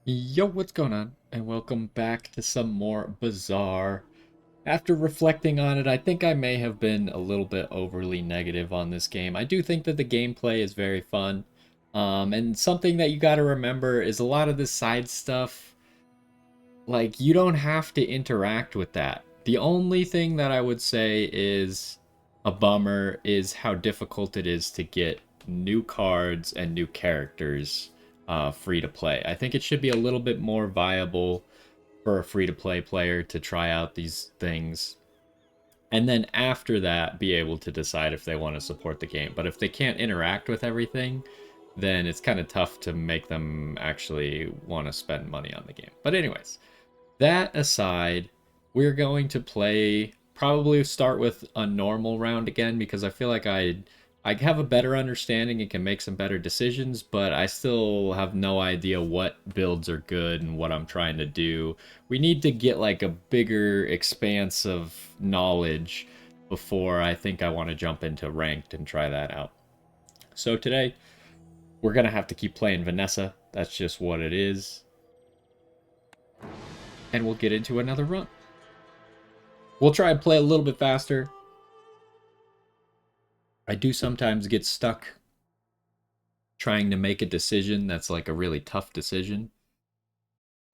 Yo, what's going on? And welcome back to some more Bazaar. After reflecting on it, I think I may have been a little bit overly negative on this game. I do think that the gameplay is very fun. And something that you got to remember is a lot of the side stuff, like, you don't have to interact with that. The only thing that I would say is a bummer is how difficult it is to get new cards and new characters free to play. I think it should be a little bit more viable for a free to play player to try out these things. And then after that, be able to decide if they want to support the game. But if they can't interact with everything, then it's kind of tough to make them actually want to spend money on the game. But, anyways, that aside, we're going to play, probably start with a normal round again because I feel like I have a better understanding and can make some better decisions, but I still have no idea what builds are good and what I'm trying to do. We need to get like a bigger expanse of knowledge before I think I want to jump into ranked and try that out. So today, we're going to have to keep playing Vanessa. That's just what it is. And we'll get into another run. We'll try and play a little bit faster. I do sometimes get stuck trying to make a decision that's like a really tough decision.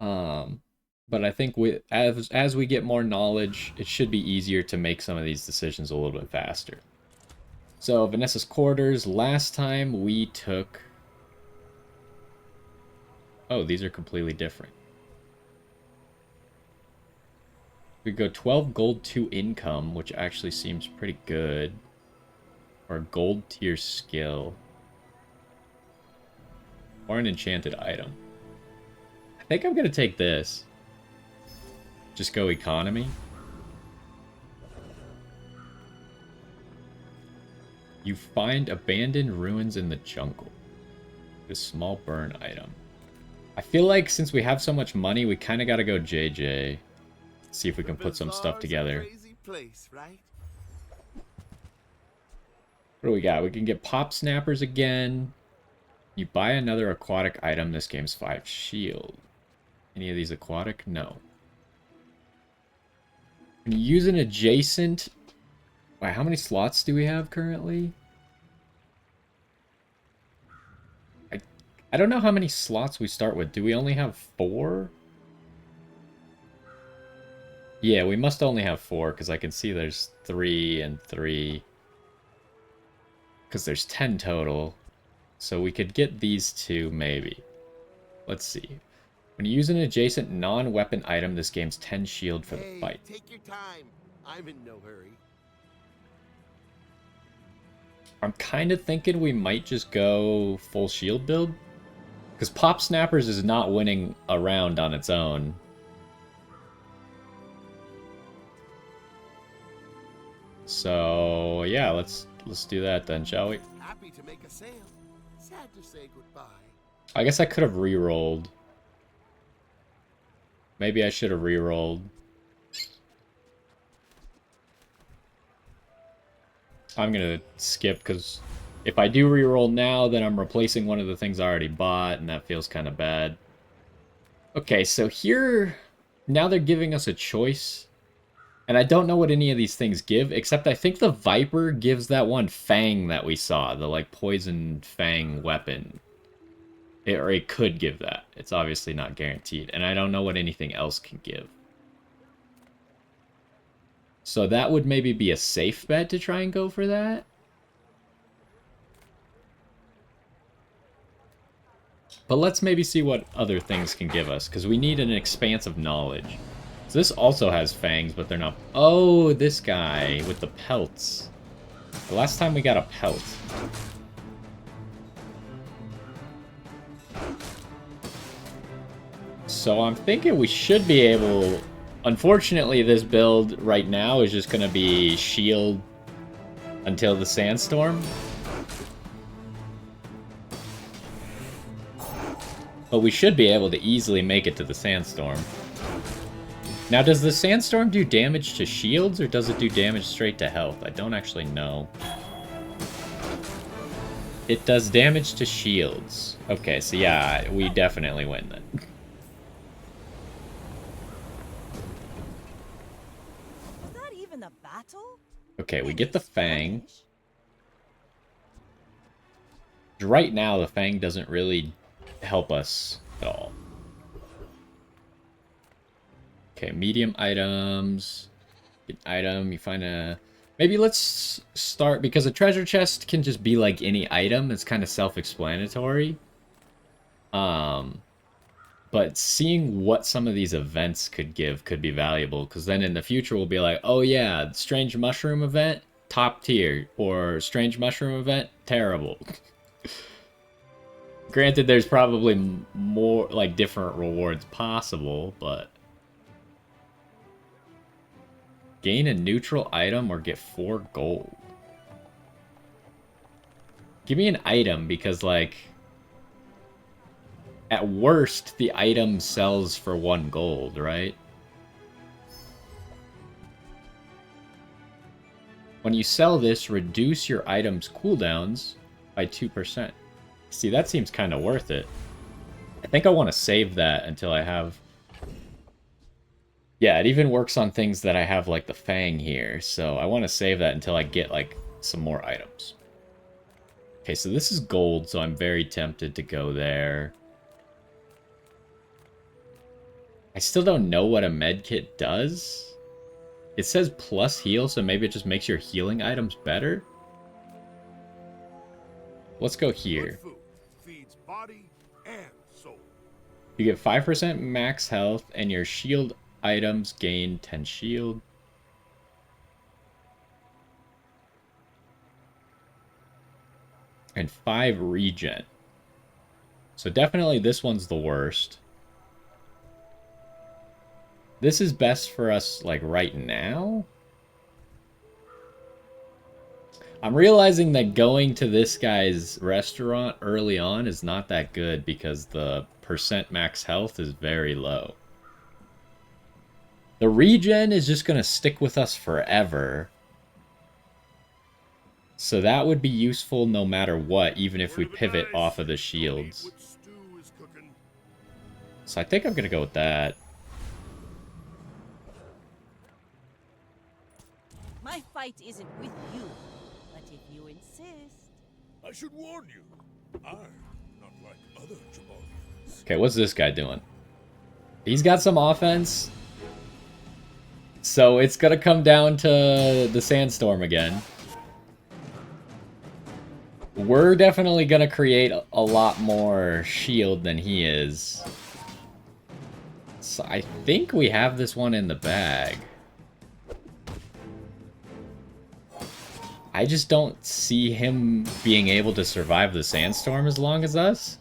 But I think as we get more knowledge, it should be easier to make some of these decisions a little bit faster. So Vanessa's quarters, last time we took... Oh, these are completely different. We go 12 gold, 2 income, which actually seems pretty good. Or gold tier skill. Or an enchanted item. I think I'm going to take this. Just go economy. You find abandoned ruins in the jungle. This small burn item. I feel like since we have so much money, we kind of got to go JJ. See if we can put some stuff together. Place, right? What do we got? We can get pop snappers again. You buy another aquatic item. This game's 5 shield. Any of these aquatic? No. When you use an adjacent... Wow, how many slots do we have currently? I don't know how many slots we start with. Do we only have 4? Yeah, we must only have 4, because I can see there's 3 and 3. Because there's 10 total. So we could get these 2, maybe. Let's see. When you use an adjacent non-weapon item, this game's 10 shield for the fight. Take your time. I'm in no hurry. I'm kind of thinking we might just go full shield build. Because Pop Snappers is not winning a round on its own. So, yeah, let's do that then, shall we? Happy to make a sale. Sad to say goodbye. I guess I could have re-rolled. Maybe I should have re-rolled. I'm gonna skip because if I do re-roll now, then I'm replacing one of the things I already bought, and that feels kind of bad. Okay, so here, now they're giving us a choice. And I don't know what any of these things give, except I think the Viper gives that one Fang that we saw, the like poison Fang weapon. Or it could give that. It's obviously not guaranteed. And I don't know what anything else can give. So that would maybe be a safe bet to try and go for that. But let's maybe see what other things can give us, because we need an expanse of knowledge. So this also has fangs, but they're not... Oh, this guy with the pelts. The last time we got a pelt. So I'm thinking we should be able... Unfortunately, this build right now is just going to be shield until the sandstorm. But we should be able to easily make it to the sandstorm. Now, does the sandstorm do damage to shields, or does it do damage straight to health? I don't actually know. It does damage to shields. Okay, so yeah, we definitely win then. a battle? Okay, we In get the this Fang. furnish? Right now, the Fang doesn't really help us at all. Okay, medium items. Get item, you find a... Maybe let's start, because a treasure chest can just be like any item. It's kind of self-explanatory. But seeing what some of these events could give could be valuable, because then in the future we'll be like, oh yeah, strange mushroom event, top tier, or strange mushroom event, terrible. Granted, there's probably more, like, different rewards possible, but... Gain a neutral item or get 4 gold. Give me an item, because, like... At worst, the item sells for 1 gold, right? When you sell this, reduce your item's cooldowns by 2%. See, that seems kind of worth it. I think I want to save that until I have... Yeah, it even works on things that I have, like the Fang here. So I want to save that until I get, like, some more items. Okay, so this is gold, so I'm very tempted to go there. I still don't know what a medkit does. It says plus heal, so maybe it just makes your healing items better? Let's go here. Good food feeds body and soul. You get 5% max health, and your shield items gain 10 shield. And 5 regen. So definitely this one's the worst. This is best for us, like, right now? I'm realizing that going to this guy's restaurant early on is not that good because the percent max health is very low. The regen is just going to stick with us forever. So that would be useful no matter what, even if we pivot off of the shields. So I think I'm going to go with that. My fight isn't with you, but if you insist... I should warn you, I'm not like other Jabalians. Okay, what's this guy doing? He's got some offense. So it's going to come down to the sandstorm again. We're definitely going to create a lot more shield than he is. So I think we have this one in the bag. I just don't see him being able to survive the sandstorm as long as us.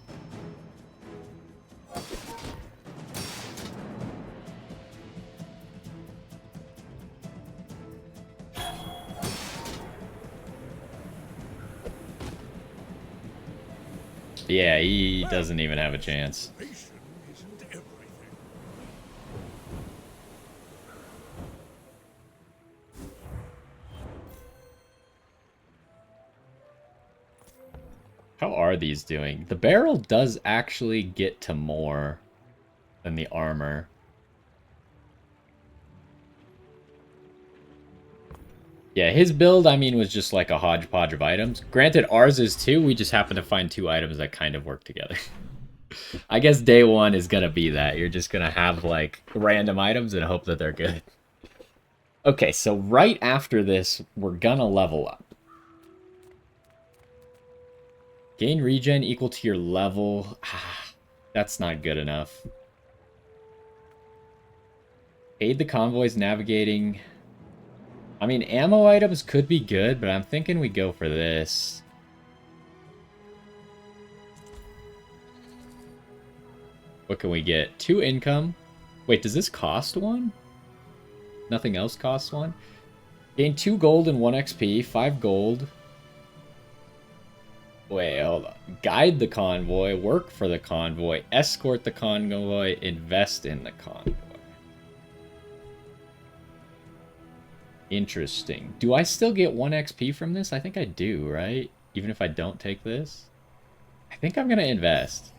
Yeah, he doesn't even have a chance. Patience isn't everything. How are these doing? The barrel does actually get to more than the armor. Yeah, his build, I mean, was just like a hodgepodge of items. Granted, ours is too. We just happen to find 2 items that kind of work together. I guess day 1 is going to be that. You're just going to have, like, random items and hope that they're good. Okay, so right after this, we're going to level up. Gain regen equal to your level. That's not good enough. Aid the convoys navigating. I mean, ammo items could be good, but I'm thinking we go for this. What can we get? 2 income. Wait, does this cost 1? Nothing else costs 1? Gain 2 gold and 1 XP, 5 gold. Wait, hold on. Guide the convoy, work for the convoy, escort the convoy, invest in the convoy. Interesting. Do I still get 1 XP from this? I think I do, right? Even if I don't take this? I think I'm going to invest.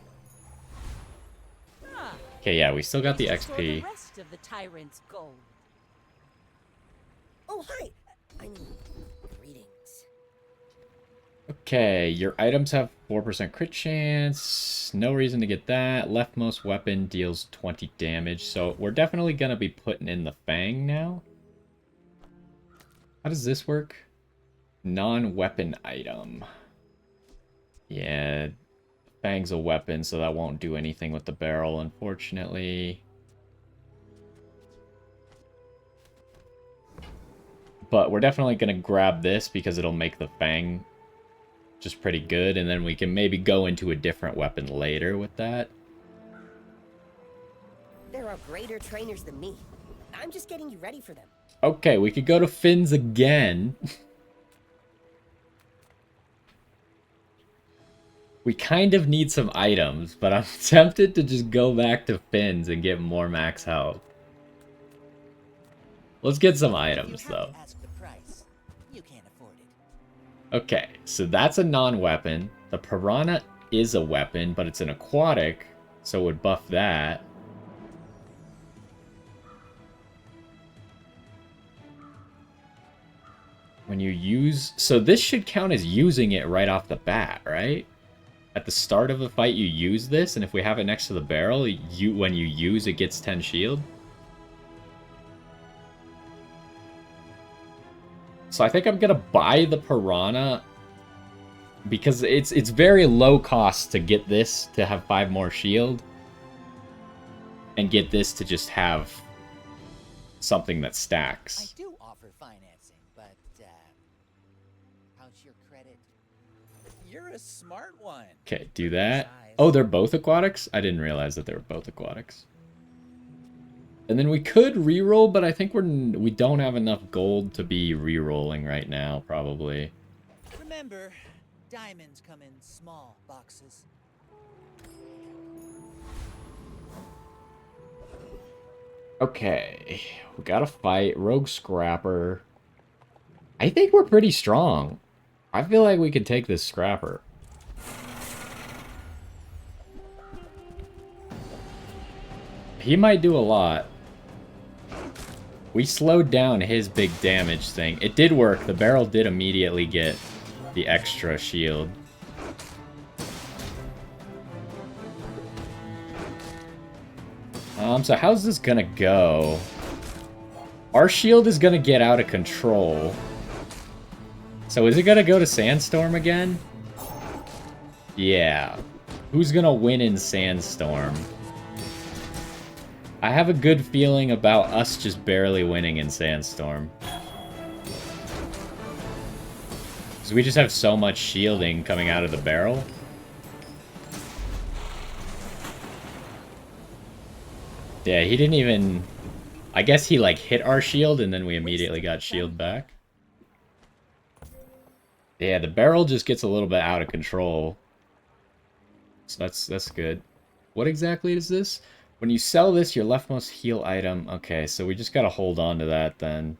Okay, yeah, we still got the Restore the XP. rest of the tyrant's gold. Oh, hi. I mean, greetings. Okay, your items have 4% crit chance. No reason to get that. Leftmost weapon deals 20 damage. So we're definitely going to be putting in the Fang now. How does this work? Non-weapon item. Yeah, Fang's a weapon, so that won't do anything with the barrel, unfortunately. But we're definitely going to grab this because it'll make the Fang just pretty good, and then we can maybe go into a different weapon later with that. There are greater trainers than me. I'm just getting you ready for them. Okay, we could go to Finn's again. We kind of need some items, but I'm tempted to just go back to Finn's and get more max health. Let's get some items, though. Ask the price. You can't afford it. Okay, so that's a non-weapon. The Piranha is a weapon, but it's an aquatic, so it would buff that. When you use... So this should count as using it right off the bat, right? At the start of the fight, you use this, and if we have it next to the barrel, when you use, it gets 10 shield. So I think I'm gonna buy the Piranha because it's very low cost to get this to have 5 more shield and get this to just have something that stacks. I do offer financing, but how's your credit? You're a smart one. Okay, do that. Oh, they're both aquatics? I didn't realize that they were both aquatics. And then we could reroll, but I think we don't have enough gold to be rerolling right now, probably. Remember, diamonds come in small boxes. Okay, we gotta fight Rogue Scrapper. I think we're pretty strong. I feel like we can take this Scrapper. He might do a lot. We slowed down his big damage thing. It did work. The barrel did immediately get the extra shield. So how's this gonna go? Our shield is gonna get out of control. So is it gonna go to Sandstorm again? Yeah. Who's gonna win in Sandstorm? I have a good feeling about us just barely winning in Sandstorm. Because we just have so much shielding coming out of the barrel. Yeah, he didn't even... I guess he, like, hit our shield, and then we immediately got shield back. Yeah, the barrel just gets a little bit out of control. So that's good. What exactly is this? When you sell this, your leftmost heal item... Okay, so we just gotta hold on to that, then.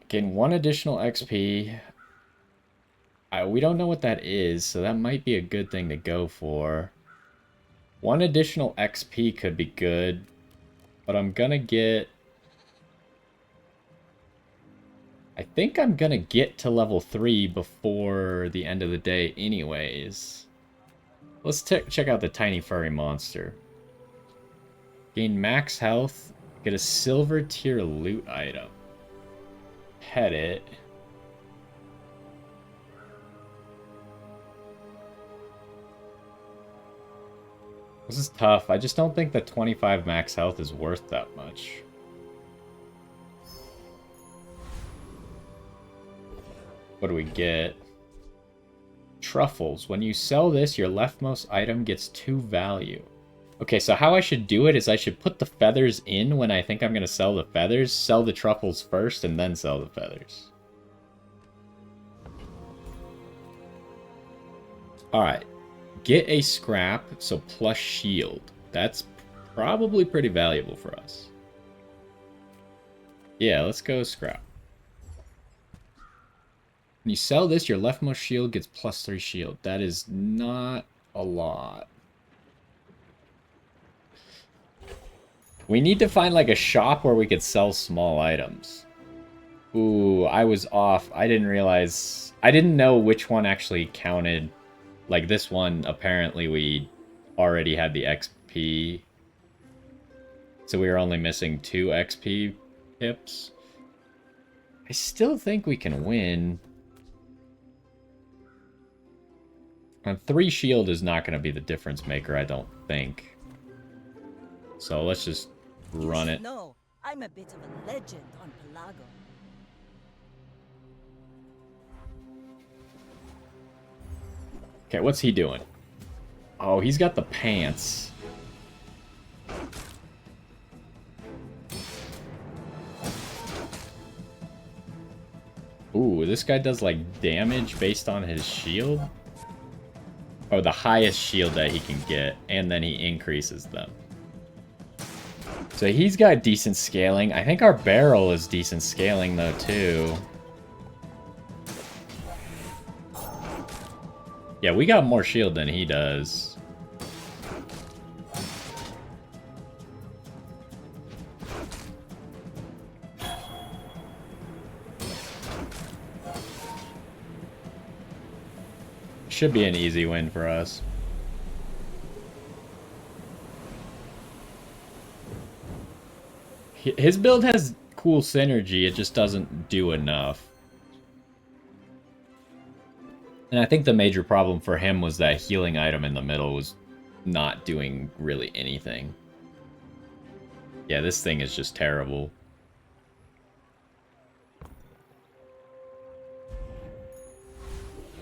Gain 1 additional XP. We don't know what that is, so that might be a good thing to go for. 1 additional XP could be good, but I'm gonna get... I think I'm gonna get to level 3 before the end of the day anyways. Let's check out the tiny furry monster. Gain max health, get a silver tier loot item. Pet it. This is tough. I just don't think that 25 max health is worth that much. What do we get? Truffles. When you sell this, your leftmost item gets 2 value. Okay, so how I should do it is I should put the feathers in when I think I'm going to sell the feathers, sell the truffles first, and then sell the feathers. Alright. Get a scrap, so plus shield. That's probably pretty valuable for us. Yeah, let's go scrap. When you sell this, your leftmost shield gets plus 3 shield. That is not a lot. We need to find like a shop where we could sell small items. Ooh, I was off. I didn't realize... I didn't know which one actually counted. Like this one, apparently we already had the XP. So we were only missing 2 XP pips. I still think we can win. And 3 shield is not going to be the difference maker, I don't think. So let's just run it. No, I'm a bit of a legend on Pelago. Okay, what's he doing? Oh, he's got the pants. Ooh, this guy does like damage based on his shield? Oh, the highest shield that he can get, and then he increases them. So he's got decent scaling. I think our barrel is decent scaling though too. Yeah, we got more shield than he does. Should be an easy win for us. His build has cool synergy, it just doesn't do enough. And I think the major problem for him was that healing item in the middle was not doing really anything. Yeah, this thing is just terrible.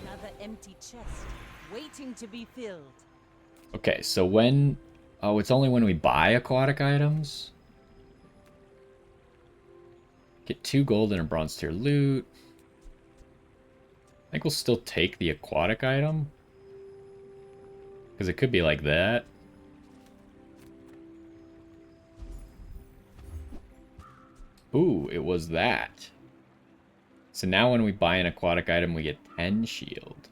Another empty chest, waiting to be filled. Okay, so when... Oh, it's only when we buy aquatic items? Get 2 gold and a bronze tier loot. I think we'll still take the aquatic item. Because it could be like that. Ooh, it was that. So now when we buy an aquatic item, we get 10 shield.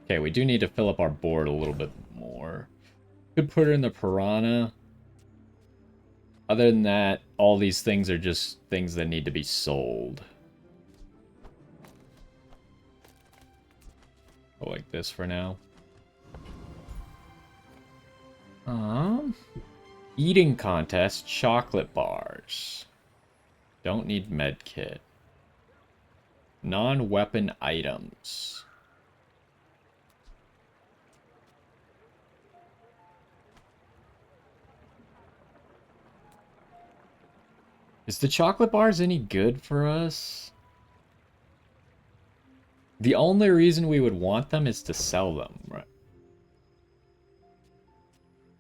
Okay, we do need to fill up our board a little bit more. Could put it in the piranha. Other than that, all these things are just things that need to be sold. Go like this for now. Eating contest, chocolate bars. Don't need med kit. Non-weapon items. Is the chocolate bars any good for us? The only reason we would want them is to sell them, right?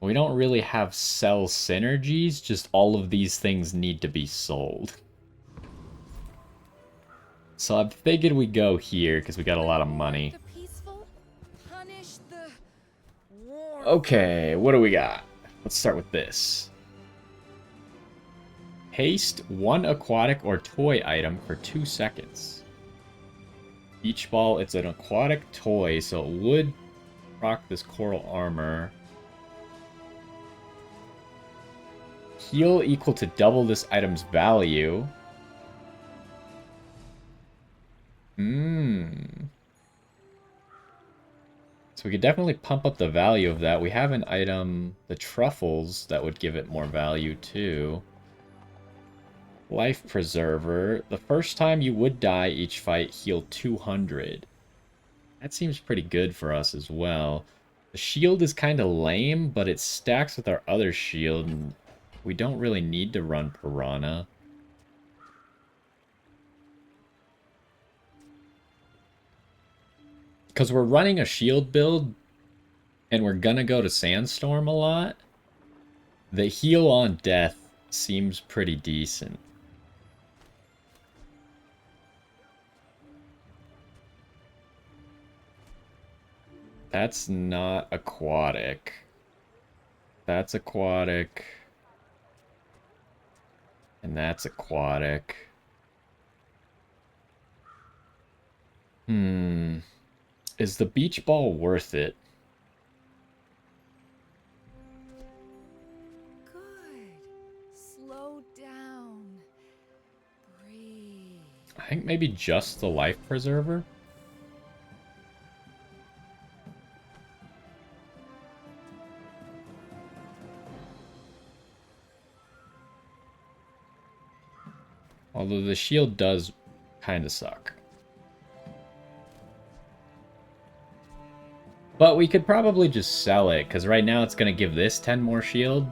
We don't really have sell synergies, just all of these things need to be sold. So I figured we go here because we got a lot of money. Okay, what do we got? Let's start with this. Haste 1 aquatic or toy item for 2 seconds. Each ball, it's an aquatic toy, so it would proc this coral armor. Heal equal to double this item's value. So we could definitely pump up the value of that. We have an item, the truffles, that would give it more value too. Life Preserver. The first time you would die each fight, heal 200. That seems pretty good for us as well. The shield is kind of lame, but it stacks with our other shield, and we don't really need to run Piranha. Because we're running a shield build, and we're gonna go to Sandstorm a lot. The heal on death seems pretty decent. That's not aquatic. That's aquatic. And that's aquatic. Is the beach ball worth it? Good. Slow down. Breathe. I think maybe just the life preserver. Although the shield does kind of suck. But we could probably just sell it, because right now it's going to give this 10 more shield.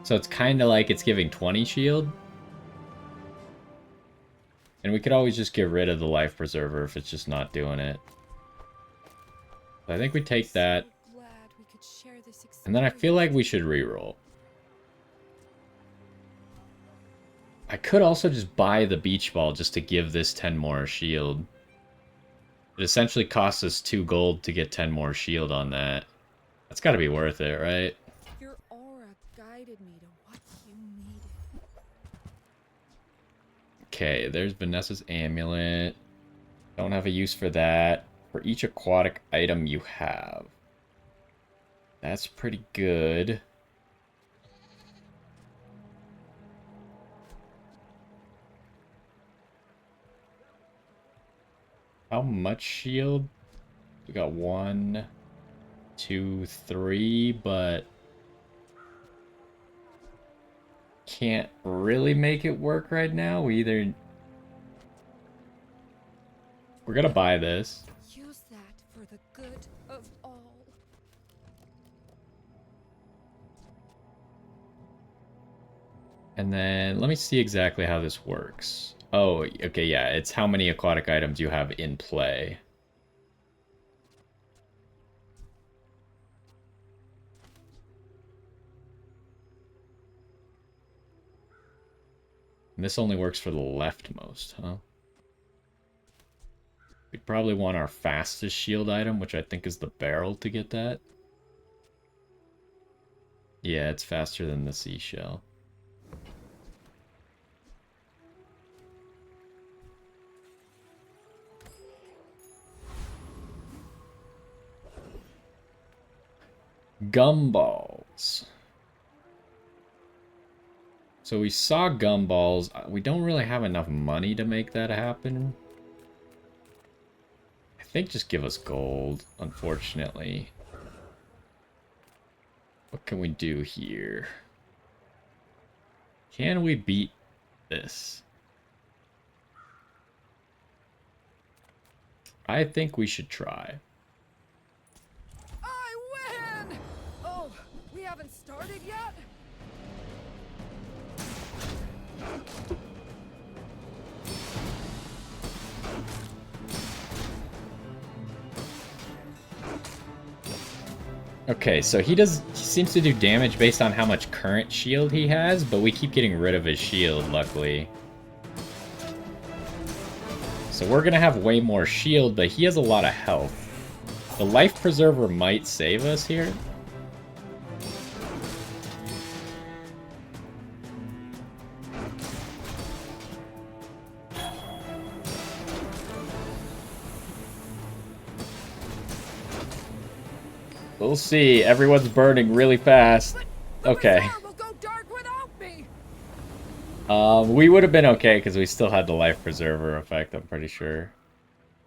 So it's kind of like it's giving 20 shield. And we could always just get rid of the life preserver if it's just not doing it. So I think we take that. Glad we could share this And then I feel like we experience. should reroll. I could also just buy the beach ball just to give this 10 more shield. It essentially costs us 2 gold to get 10 more shield on that. That's got to be worth it, right? Your aura guided me to what you needed. Okay, there's Vanessa's amulet. Don't have a use for that. For each aquatic item you have. That's pretty good. How much shield? We got 1, 2, 3, but can't really make it work right now. We're gonna buy this. Use that for the good of all. And then let me see exactly how this works. Oh, okay, yeah, it's how many aquatic items you have in play. And this only works for the leftmost, huh? We'd probably want our fastest shield item, which I think is the barrel to get that. Yeah, it's faster than the seashell. Gumballs. So we saw gumballs. We don't really have enough money to make that happen. I think just give us gold, unfortunately. What can we do here? Can we beat this? I think we should try. I win! Oh, we haven't started yet? Okay, so he seems to do damage based on how much current shield he has, but we keep getting rid of his shield, luckily. So we're gonna have way more shield, but he has a lot of health. The life preserver might save us here. We'll see. Everyone's burning really fast. Okay. Bazaar will go dark without me. We would have been okay because we still had the life preserver effect, I'm pretty sure.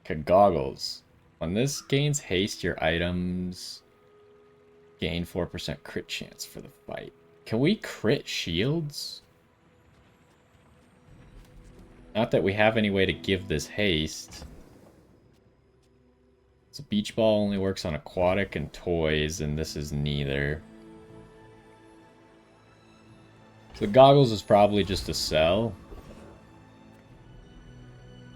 Okay, goggles. When this gains haste, your items gain 4% crit chance for the fight. Can we crit shields? Not that we have any way to give this haste. So beach ball only works on aquatic and toys, and this is neither. So goggles is probably just a sell.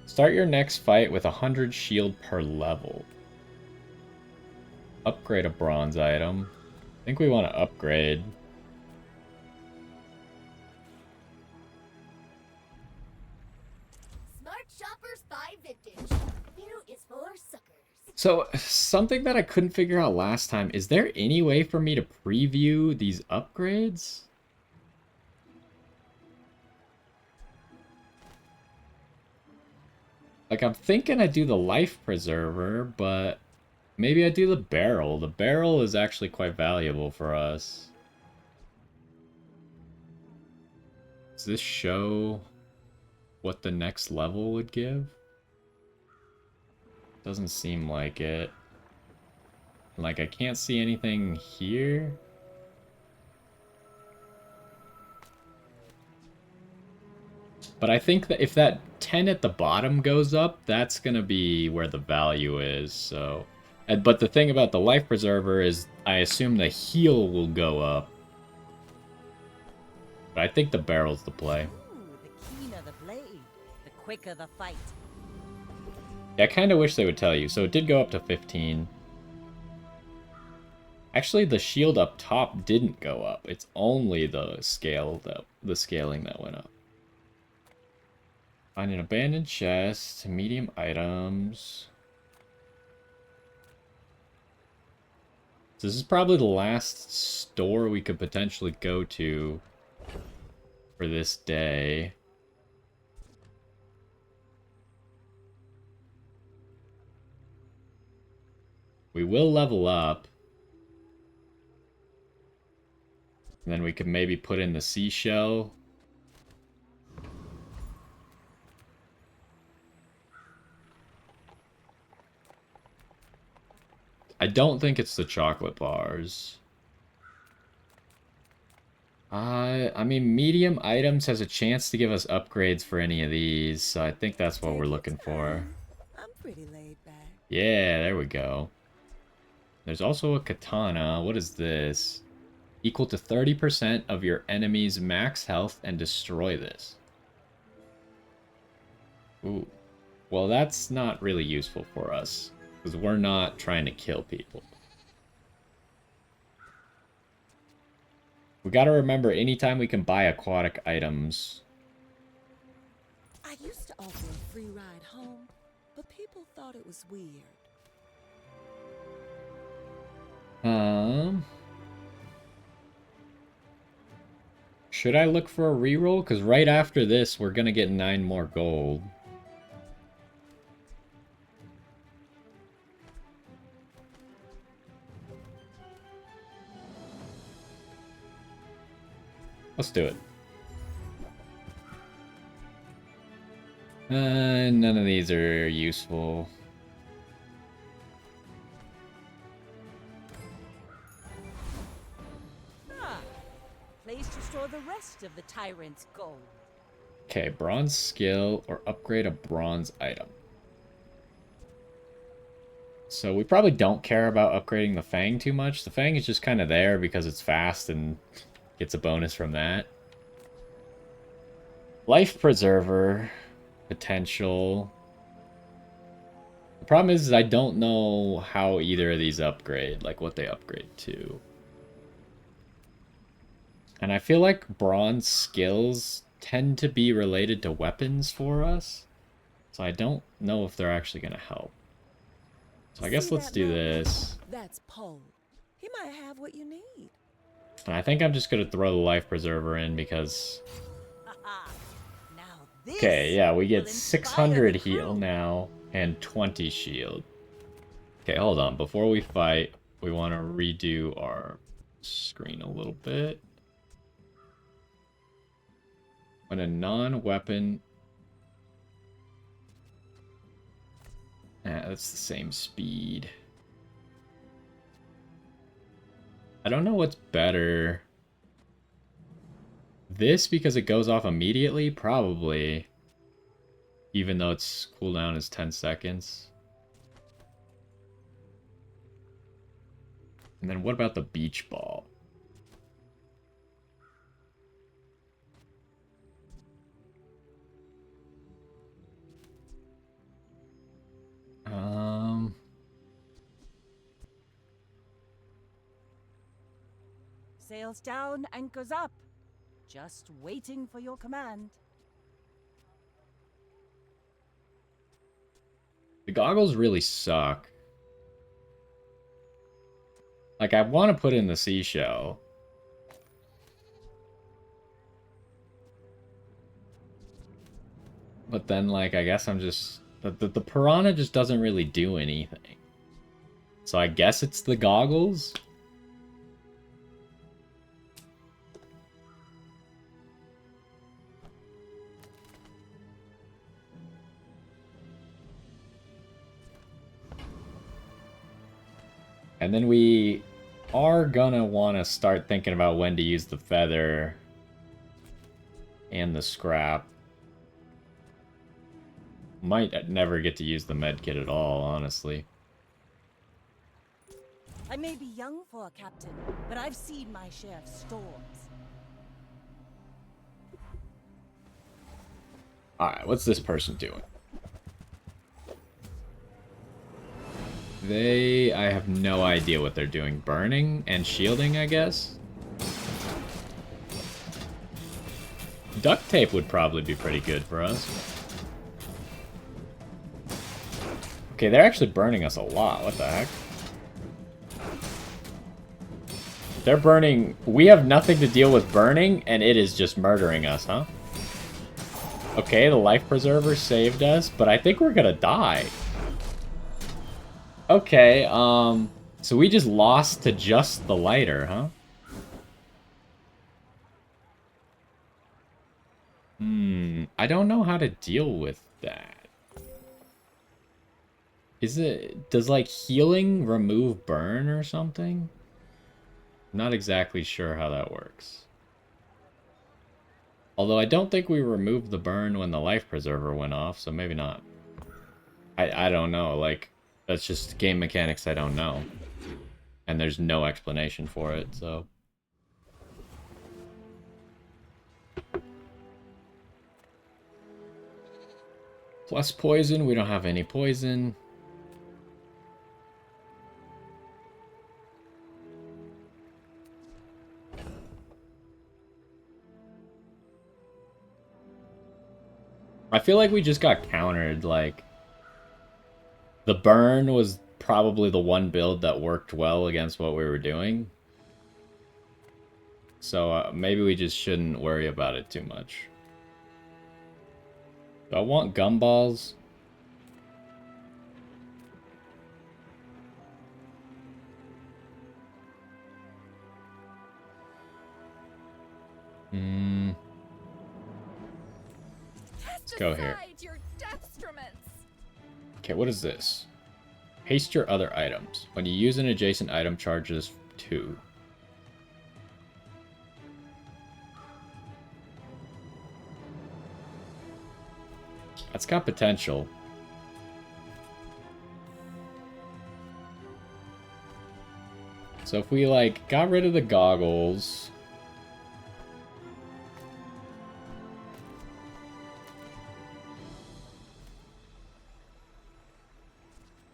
Start your next fight with 100 shield per level. Upgrade a bronze item. I think we want to upgrade. Smart shoppers buy vintage. New is for suckers. So, something that I couldn't figure out last time, is there any way for me to preview these upgrades? Like, I'm thinking I do the life preserver, but maybe I do the barrel. The barrel is actually quite valuable for us. Does this show what the next level would give? Doesn't seem like it. Like, I can't see anything here. But I think that if that 10 at the bottom goes up, that's going to be where the value is, so... But the thing about the life preserver is I assume the heal will go up. But I think the barrel's the play. Ooh, the keener the blade, the quicker the fight. Yeah, I kind of wish they would tell you. So it did go up to 15. Actually, the shield up top didn't go up. It's only the scaling that went up. Find an abandoned chest, medium items. So this is probably the last store we could potentially go to for this day. We will level up. And then we could maybe put in the seashell. I don't think it's the chocolate bars. I mean, medium items has a chance to give us upgrades for any of these, so I think that's what we're looking for. I'm pretty laid back. Yeah, there we go. There's also a katana. What is this? Equal to 30% of your enemy's max health and destroy this. Ooh. Well, that's not really useful for us, because we're not trying to kill people. We gotta remember, anytime we can buy aquatic items... I used to offer a free ride home, but people thought it was weird. Should I look for a reroll? Because right after this, we're gonna get 9 more gold. Let's do it. None of these are useful. Ah, place to store the rest of the tyrant's gold. Okay, bronze skill or upgrade a bronze item. So we probably don't care about upgrading the Fang too much. The Fang is just kind of there because it's fast and gets a bonus from that. Life Preserver potential. The problem is I don't know how either of these upgrade, like what they upgrade to. And I feel like bronze skills tend to be related to weapons for us. So I don't know if they're actually going to help. So I guess See let's that do man? this. That's Poe. He might have what you need. And I think I'm just going to throw the Life Preserver in because... Haha. Now this Okay, yeah, we will get inspire 600 the heal crew. now and 20 shield. Okay, hold on. Before we fight, we want to redo our screen a little bit. When a non-weapon... that's the same speed. I don't know what's better. This because it goes off immediately? Probably. Even though its cooldown is 10 seconds. And then what about the beach ball? Sails down, anchors up. Just waiting for your command. The goggles really suck. Like, I want to put in the seashell. But then, like, I guess I'm just The piranha just doesn't really do anything. So I guess it's the goggles? And then we are gonna want to start thinking about when to use the feather and the scrap. Might never get to use the medkit at all, honestly. I may be young for a captain, but I've seen my share of storms. Alright, what's this person doing? I have no idea what they're doing. Burning and shielding, I guess? Duct tape would probably be pretty good for us. Okay, they're actually burning us a lot. What the heck? They're burning... We have nothing to deal with burning, and it is just murdering us, huh? Okay, the life preserver saved us, but I think we're gonna die. Okay, so we just lost to just the lighter, huh? I don't know how to deal with that. Does like healing remove burn or something? I'm not exactly sure how that works. Although I don't think we removed the burn when the life preserver went off, so maybe not. I don't know, like, that's just game mechanics I don't know. And there's no explanation for it, so... Plus poison, we don't have any poison. I feel like we just got countered, like... The burn was probably the one build that worked well against what we were doing. So maybe we just shouldn't worry about it too much. Do I want gumballs? Let's go here. Okay, what is this? Haste your other items. When you use an adjacent item, charges 2. That's got potential. So if we, like, got rid of the goggles...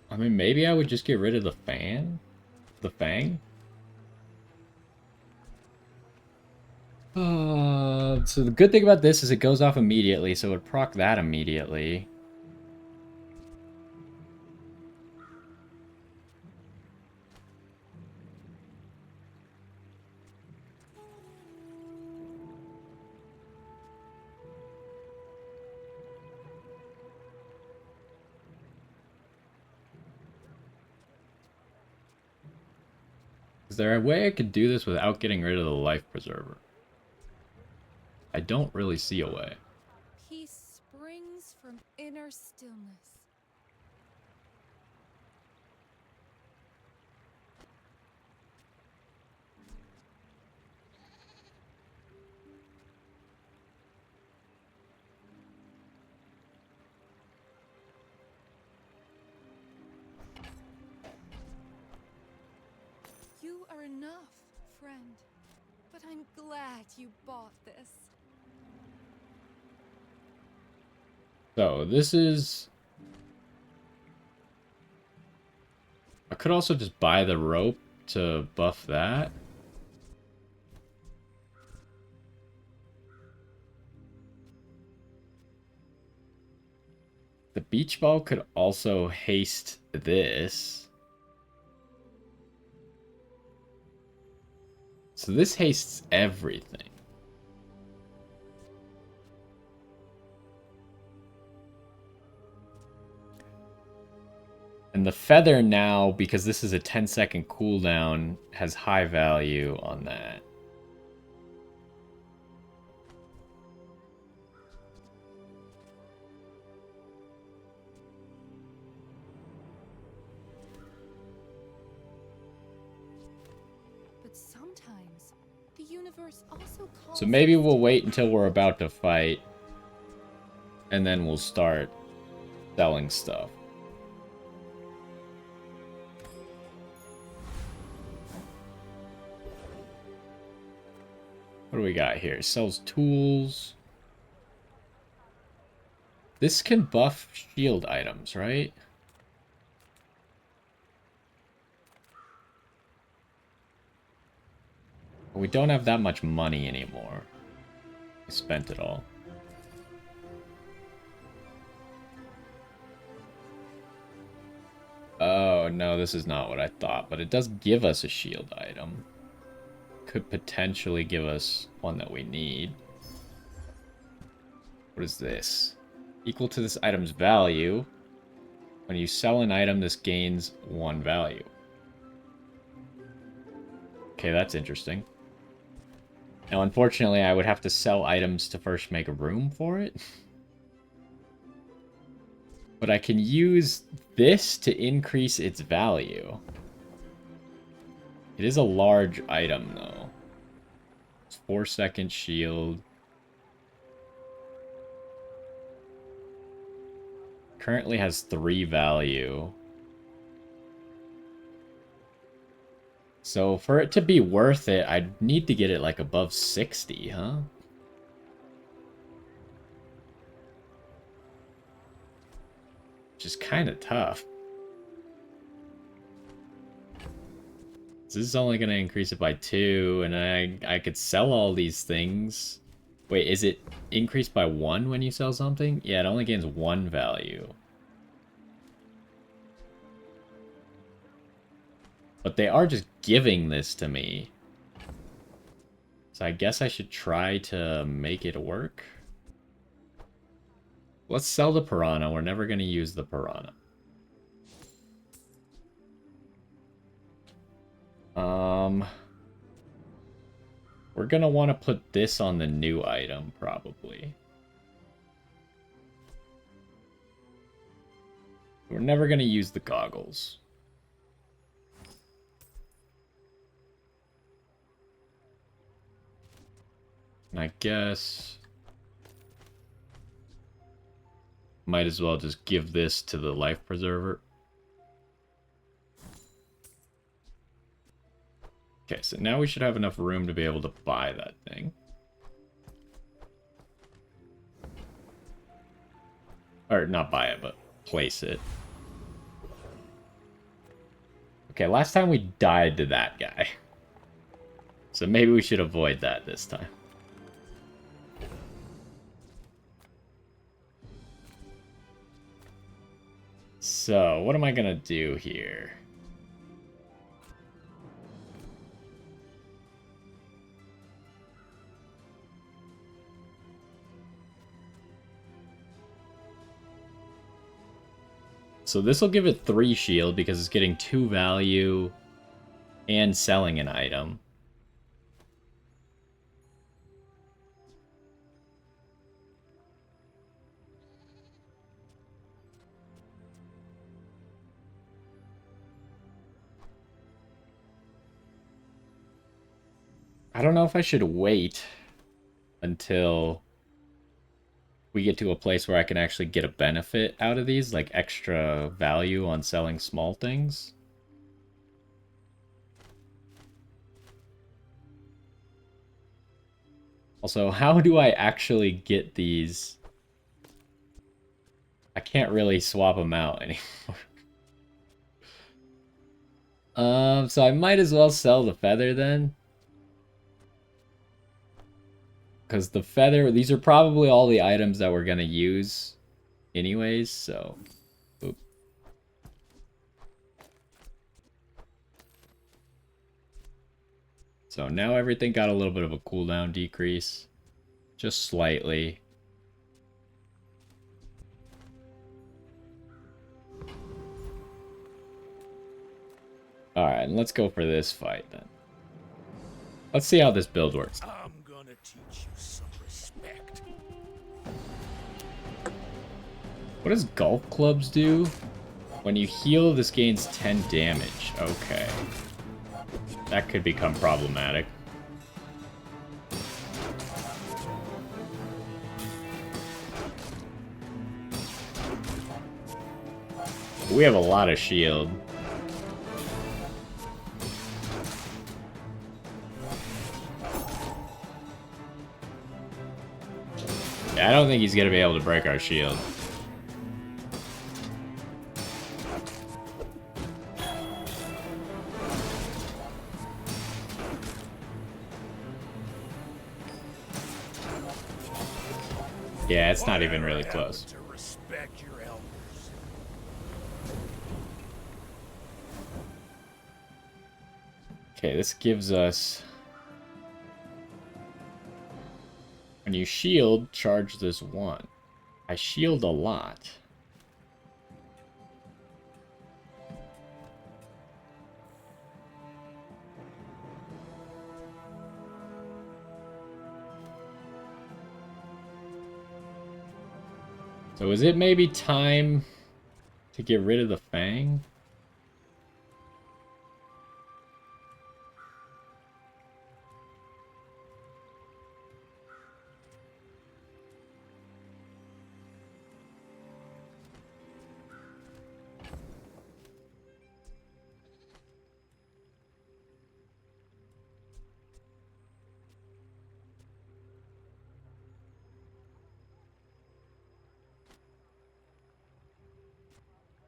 I mean, maybe I would just get rid of the fan? The fang? So the good thing about this is it goes off immediately, so it would proc that immediately. Is there a way I could do this without getting rid of the life preserver? I don't really see a way. Peace springs from inner stillness. You are enough, friend. But I'm glad you bought this. So, this is... I could also just buy the rope to buff that. The beach ball could also haste this. So this hastes everything. And the feather now, because this is a 10-second cooldown, has high value on that. But sometimes the universe also calls So maybe us we'll to wait until we're about to fight, and then we'll start selling stuff. What do we got here? Sells tools. This can buff shield items, right? We don't have that much money anymore. We spent it all. Oh, no, this is not what I thought, but it does give us a shield item. Could potentially give us one that we need. What is this? Equal to this item's value. When you sell an item, this gains 1 value. Okay, that's interesting. Now, unfortunately, I would have to sell items to first make room for it. But I can use this to increase its value. It is a large item, though. It's 4-second shield. Currently has 3 value. So for it to be worth it, I'd need to get it like above 60, huh? Which is kind of tough. This is only going to increase it by 2, and I could sell all these things. Wait, is it increased by 1 when you sell something? Yeah, it only gains 1 value. But they are just giving this to me. So I guess I should try to make it work. Let's sell the piranha. We're never going to use the piranha. We're going to want to put this on the new item, probably. We're never going to use the goggles. And I guess might as well just give this to the life preserver. Okay, so now we should have enough room to be able to buy that thing. Or not buy it, but place it. Okay, last time we died to that guy. So maybe we should avoid that this time. So, what am I gonna do here? So this will give it 3 shield because it's getting 2 value and selling an item. I don't know if I should wait until we get to a place where I can actually get a benefit out of these, like extra value on selling small things. Also, how do I actually get these? I can't really swap them out anymore. So I might as well sell the feather then. Because the feather, these are probably all the items that we're going to use anyways, so... Oop. So now everything got a little bit of a cooldown decrease. Just slightly. Alright, and let's go for this fight then. Let's see how this build works. I'm gonna teach you some respect. What does golf clubs do? When you heal, this gains 10 damage. Okay. That could become problematic. We have a lot of shield. Yeah, I don't think he's gonna be able to break our shield. Yeah, it's not even really close. To respect your elders. Okay, this gives us... When you shield, charge this 1. I shield a lot. So is it maybe time to get rid of the Fang?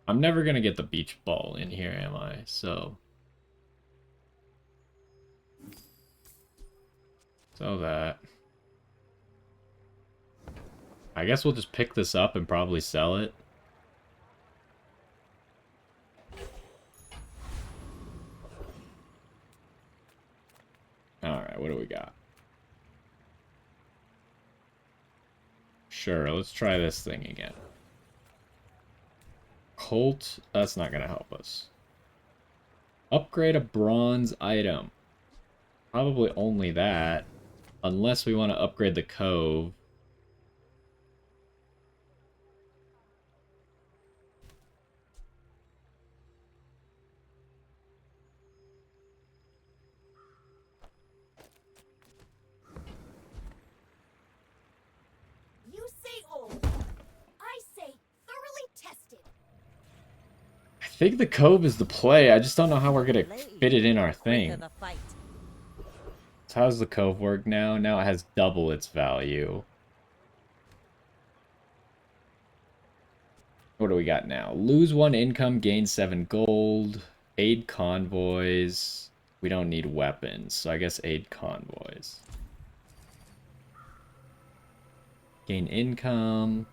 I'm never gonna get the beach ball in here, am I? So that. I guess we'll just pick this up and probably sell it. Alright, what do we got? Sure, let's try this thing again. Colt, that's not gonna help us. Upgrade a bronze item. Probably only that. Unless we want to upgrade the Cove. You say old. I say thoroughly tested. I think the Cove is the play. I just don't know how we're gonna fit it in our thing. The fight. So how's the Cove work now? Now it has double its value. What do we got now? Lose 1 income, gain 7 gold. Aid convoys. We don't need weapons, so I guess aid convoys. Gain income.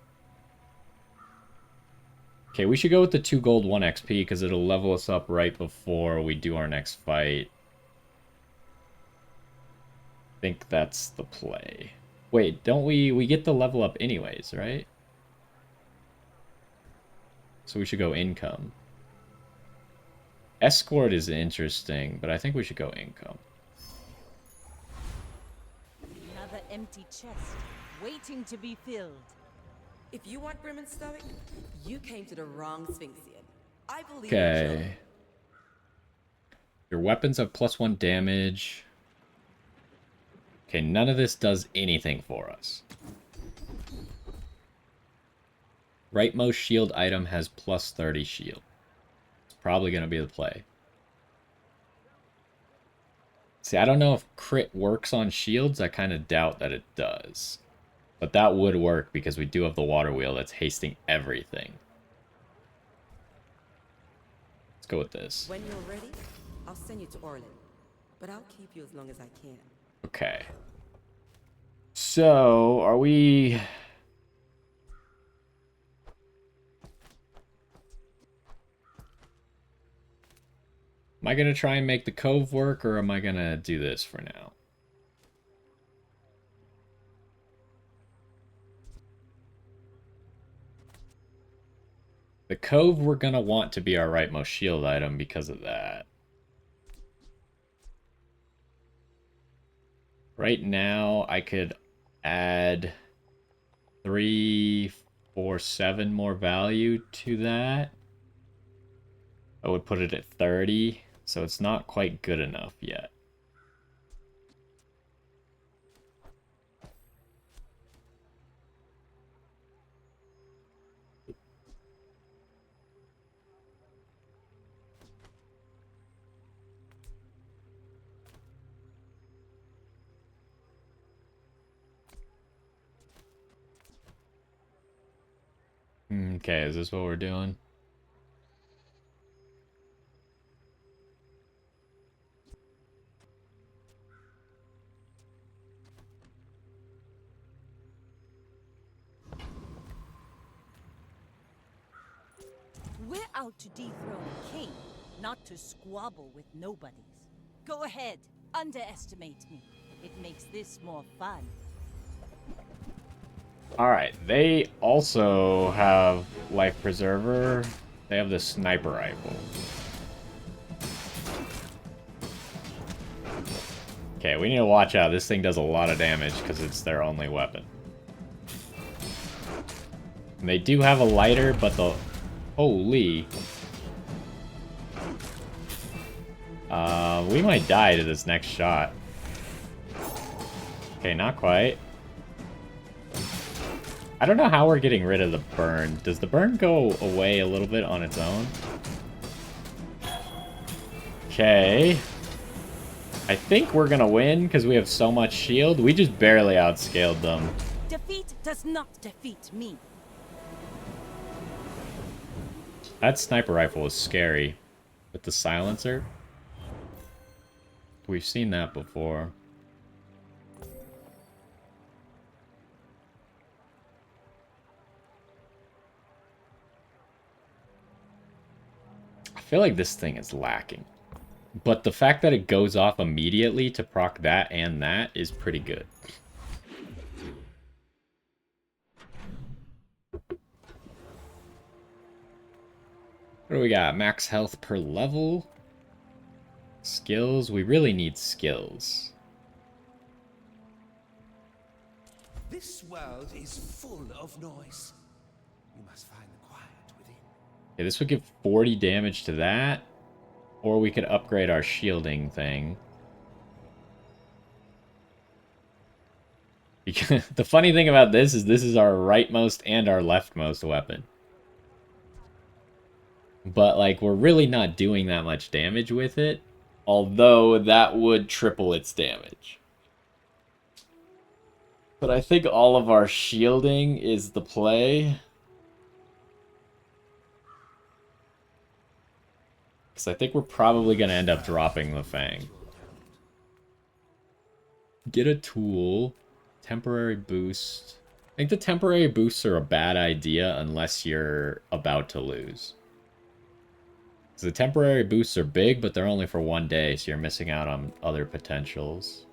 Okay, we should go with the 2 gold, 1 XP, because it'll level us up right before we do our next fight. I think that's the play. Wait, don't we get the level up anyways, right? So we should go income. Escort is interesting, but I think we should go income. Another empty chest, waiting to be filled. If you want Bremen's stomach, you came to the wrong Sphinxian. I believe in you. Okay. Your weapons have +1 damage. Okay, none of this does anything for us. Rightmost shield item has +30 shield. It's probably going to be the play. See, I don't know if crit works on shields. I kind of doubt that it does. But that would work because we do have the water wheel that's hasting everything. Let's go with this. When you're ready, I'll send you to Orlin. But I'll keep you as long as I can. Okay. So, are we... Am I going to try and make the Cove work, or am I going to do this for now? The Cove we're going to want to be our rightmost shield item because of that. Right now, I could add 3, 4, 7 more value to that. I would put it at 30, so it's not quite good enough yet. Okay, is this what we're doing? We're out to dethrone a king, not to squabble with nobodies. Go ahead, underestimate me. It makes this more fun. Alright, they also have Life Preserver. They have the sniper rifle. Okay, we need to watch out. This thing does a lot of damage because it's their only weapon. And they do have a lighter, but the... Holy. We might die to this next shot. Okay, not quite. I don't know how we're getting rid of the burn. Does the burn go away a little bit on its own? Okay. I think we're gonna win because we have so much shield. We just barely outscaled them. Defeat does not defeat me. That sniper rifle was scary. With the silencer. We've seen that before. I feel like this thing is lacking. But the fact that it goes off immediately to proc that and that is pretty good. What do we got? Max health per level. Skills. We really need skills. This world is full of noise. You must find the quiet within. Okay, this would give 40 damage to that. Or we could upgrade our shielding thing. Because the funny thing about this is our rightmost and our leftmost weapon. But, like, we're really not doing that much damage with it. Although that would triple its damage. But I think all of our shielding is the play. Because I think we're probably going to end up dropping the Fang. Get a tool. Temporary boost. I think the temporary boosts are a bad idea unless you're about to lose. So the temporary boosts are big, but they're only for 1 day, so you're missing out on other potentials.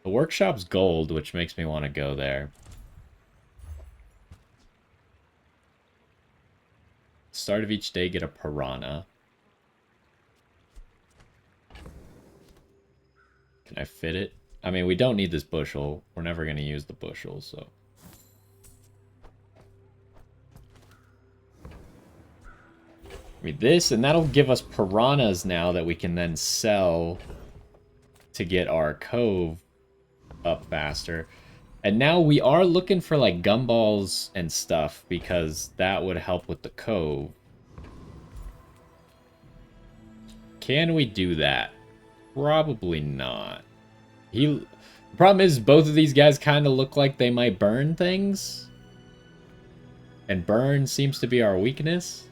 The workshop's gold, which makes me want to go there. Start of each day, get a piranha. Can I fit it? I mean, we don't need this bushel. We're never going to use the bushel, so... I mean, this, and that'll give us piranhas now that we can then sell to get our cove up faster. And now we are looking for, like, gumballs and stuff, because that would help with the cove. Can we do that? Probably not. The problem is, both of these guys kind of look like they might burn things. And burn seems to be our weakness.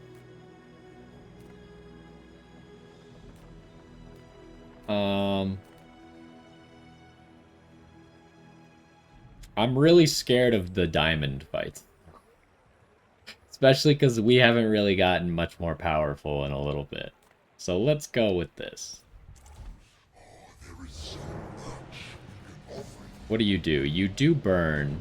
I'm really scared of the diamond fights. Especially because we haven't really gotten much more powerful in a little bit. So let's go with this. What do? You do burn.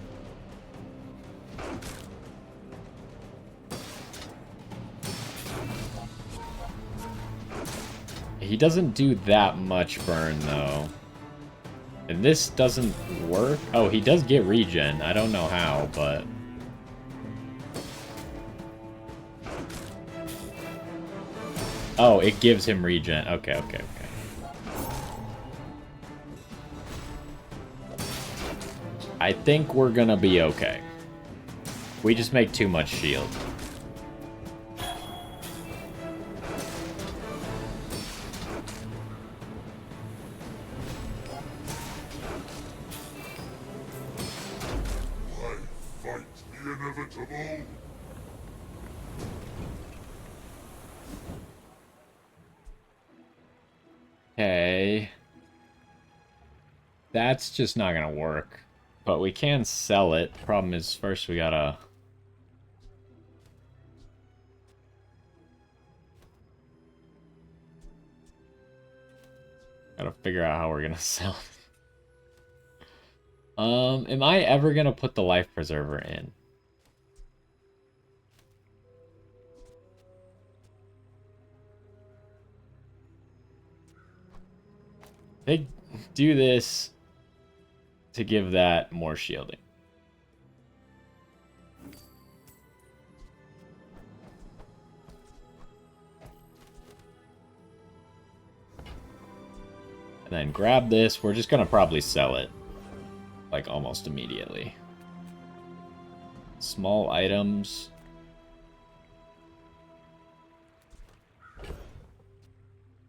He doesn't do that much burn, though. And this doesn't work? Oh, he does get regen. I don't know how, but... Oh, it gives him regen. Okay, okay, okay. I think we're gonna be okay. We just make too much shield. Fight the inevitable. Okay. That's just not gonna work. But we can sell it. Problem is, first we gotta... Gotta figure out how we're gonna sell it. Am I ever gonna put the life preserver in? They do this to give that more shielding. And then grab this. We're just gonna probably sell it. Like almost immediately. Small items.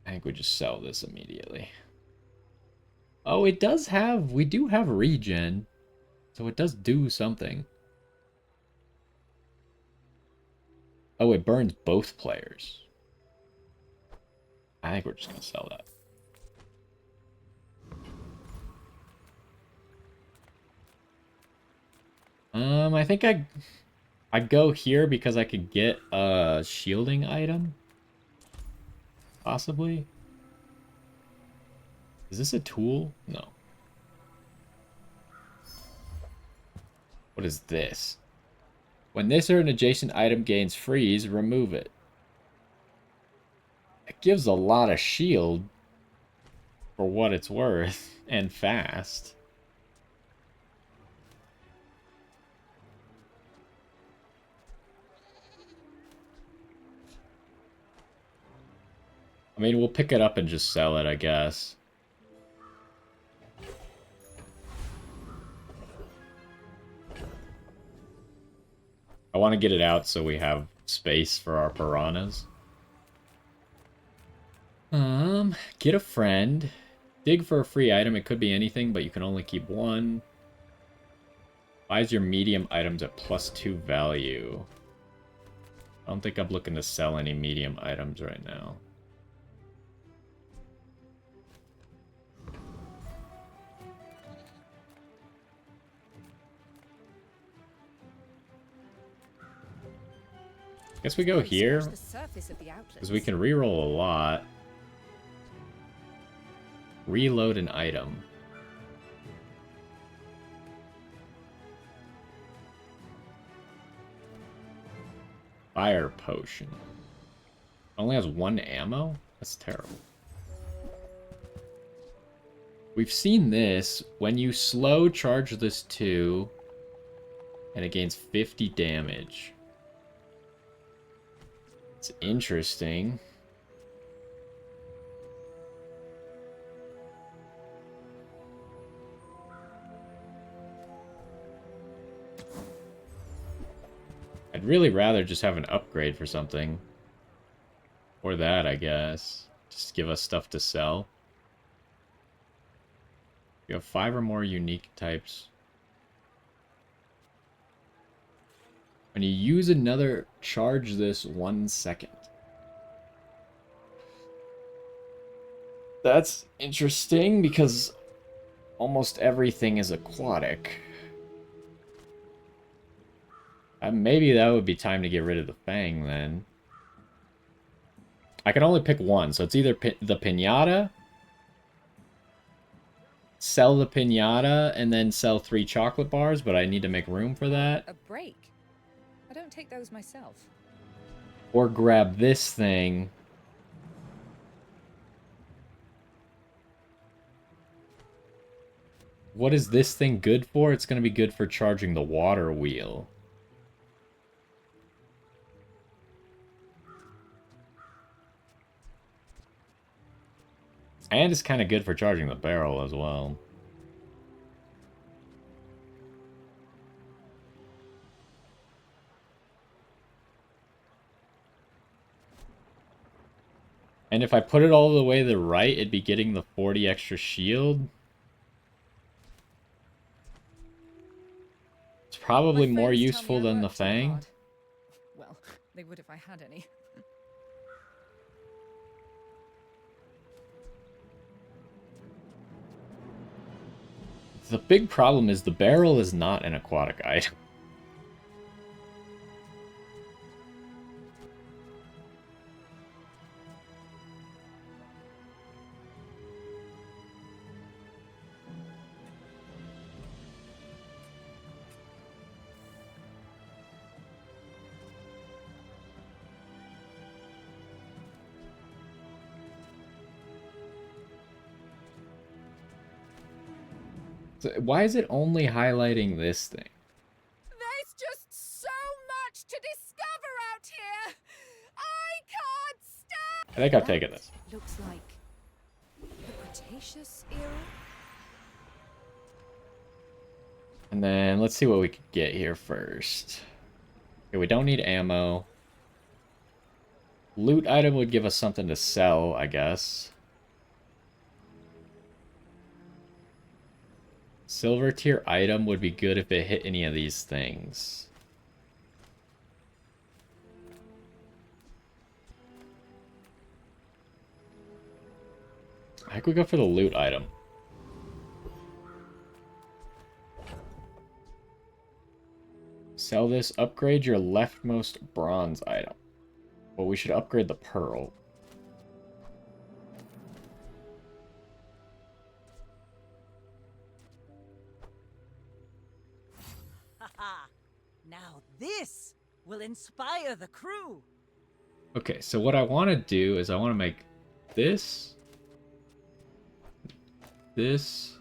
I think we just sell this immediately. Oh, it does have... We do have regen. So it does do something. Oh, it burns both players. I think we're just going to sell that. I think I'd go here because I could get a shielding item. Possibly. Is this a tool? No. What is this? When this or an adjacent item gains freeze, remove it. It gives a lot of shield for what it's worth and fast. I mean, we'll pick it up and just sell it, I guess. I want to get it out so we have space for our piranhas. Get a friend. Dig for a free item. It could be anything, but you can only keep one. Buys your medium items at +2 value. I don't think I'm looking to sell any medium items right now. Guess we go here, because we can reroll a lot. Reload an item. Fire potion. Only has 1 ammo? That's terrible. We've seen this. When you slow, charge this 2, and it gains 50 damage. It's interesting. I'd really rather just have an upgrade for something. Or that, I guess. Just give us stuff to sell. You have 5 or more unique types. When you use another, charge this 1 second. That's interesting because almost everything is aquatic. Maybe that would be time to get rid of the Fang then. I can only pick one, so it's either the Pinata, sell the Pinata, and then sell 3 chocolate bars, but I need to make room for that. A break? I don't take those myself. Or grab this thing. What is this thing good for? It's going to be good for charging the water wheel. And it's kind of good for charging the barrel as well. And if I put it all the way to the right, it'd be getting the 40 extra shield. It's probably My more friends tell useful me I than the work too Fang. hard. Well, they would if I had any. The big problem is the barrel is not an aquatic item. So why is it only highlighting this thing? There's just so much to discover out here. I can't stand. I think I've taken this. Looks like the Cretaceous era. And then let's see what we can get here first. Okay, we don't need ammo. Loot item would give us something to sell, I guess. Silver tier item would be good if it hit any of these things. I think we go for the loot item. Sell this, upgrade your leftmost bronze item. Well, we should upgrade the pearl. Haha. Now this will inspire the crew. Okay, so what I want to do is I want to make this, this.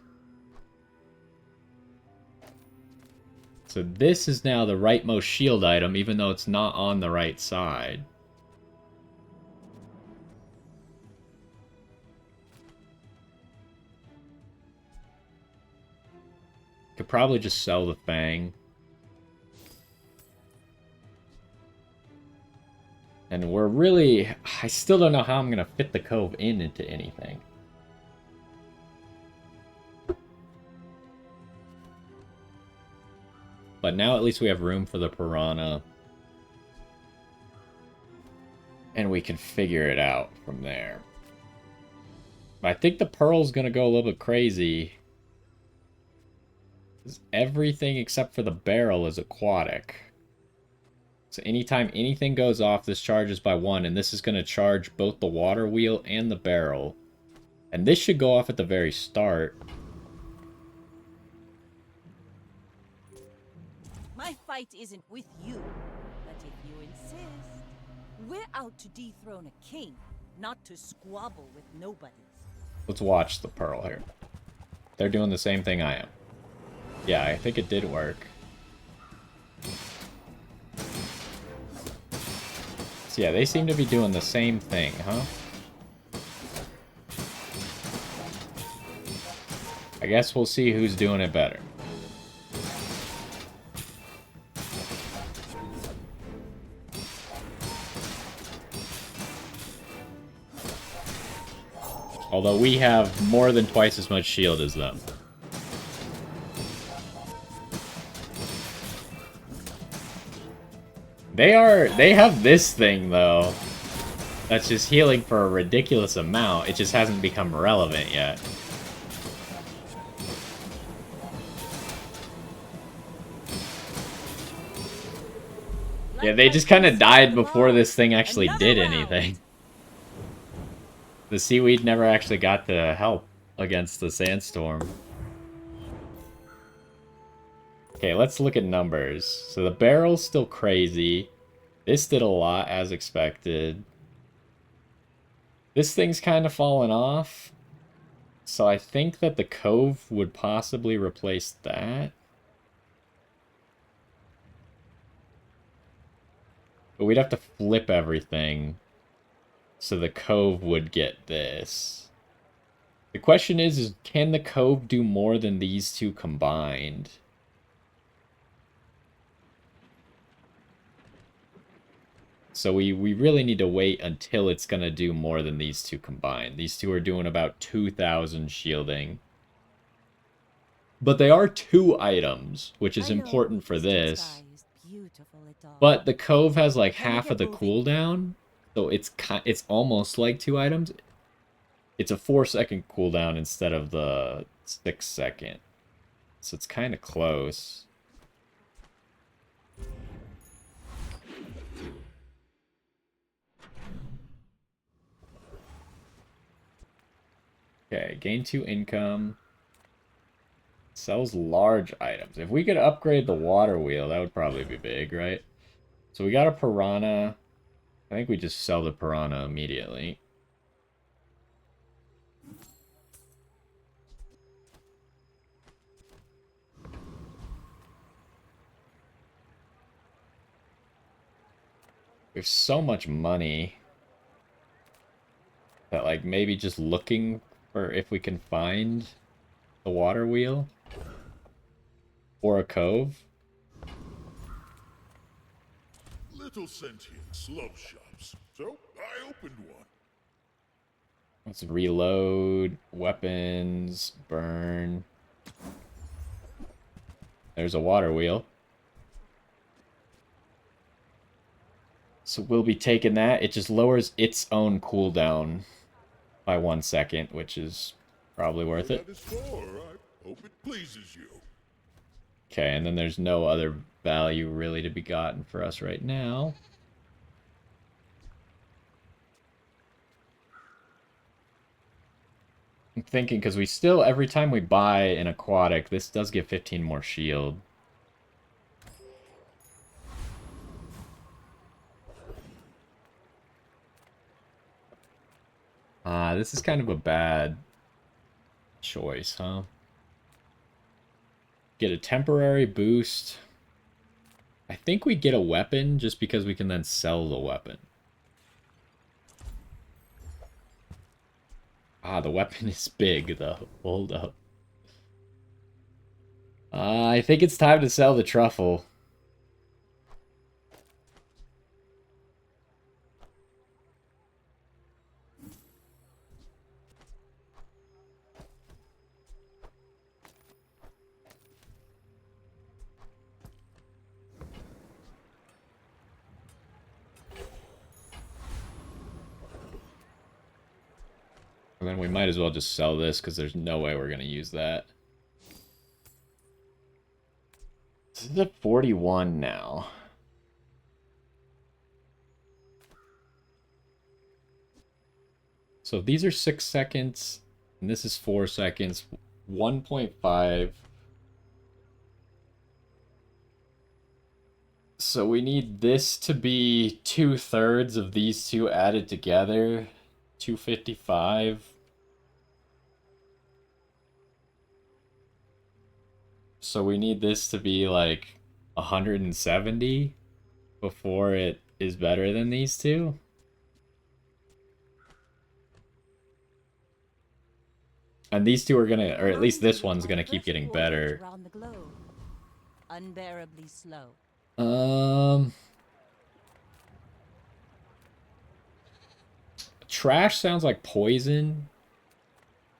So this is now the rightmost shield item, even though it's not on the right side. Could probably just sell the Fang. And we're really... I still don't know how I'm going to fit the Cove into anything. But now at least we have room for the Piranha. And we can figure it out from there. But I think the Pearl's going to go a little bit crazy. Everything except for the barrel is aquatic. So anytime anything goes off, this charges by 1, and this is going to charge both the water wheel and the barrel. And this should go off at the very start. My fight isn't with you, but if you insist, we're out to dethrone a king, not to squabble with nobodies. Let's watch the Pearl here. They're doing the same thing I am. Yeah, I think it did work. So yeah, they seem to be doing the same thing, huh? I guess we'll see who's doing it better. Although we have more than twice as much shield as them. They have this thing, though. That's just healing for a ridiculous amount. It just hasn't become relevant yet. Yeah, they just kind of died before this thing actually did anything. The seaweed never actually got to help against the sandstorm. Okay, let's look at numbers. So the barrel's still crazy. This did a lot as expected. This thing's kind of fallen off. So I think that the cove would possibly replace that. But we'd have to flip everything. So the cove would get this. The question is can the cove do more than these two combined? So we really need to wait until it's going to do more than these two combined. These two are doing about 2,000 shielding. But they are 2 items, which is important for this. But the cove has like half of the cooldown. So it's almost like 2 items. It's a 4-second cooldown instead of the 6-second. So it's kind of close. Okay, gain 2 income. Sells large items. If we could upgrade the water wheel, that would probably be big, right? So we got a piranha. I think we just sell the piranha immediately. We have so much money that, like, maybe just looking for if we can find the water wheel or a cove. Little sentience love shops, so I opened one. Let's reload, weapons, burn. There's a water wheel. So we'll be taking that. It just lowers its own cooldown by 1 second, which is probably worth it. That is for. I hope it pleases you. Okay, and then there's no other value really to be gotten for us right now. I'm thinking, because we still, every time we buy an aquatic, this does give 15 more shield. This is kind of a bad choice, huh? Get a temporary boost. I think we get a weapon just because we can then sell the weapon. The weapon is big, though. Hold up. I think it's time to sell the truffle. And then we might as well just sell this because there's no way we're going to use that. This is at 41 now. So if these are 6 seconds, and this is 4 seconds, 1.5. So we need this to be 2/3 of these two added together. 255. So we need this to be like 170 before it is better than these two. And these two are gonna, or at least this one's gonna keep getting better. Unbearably slow. Trash sounds like poison.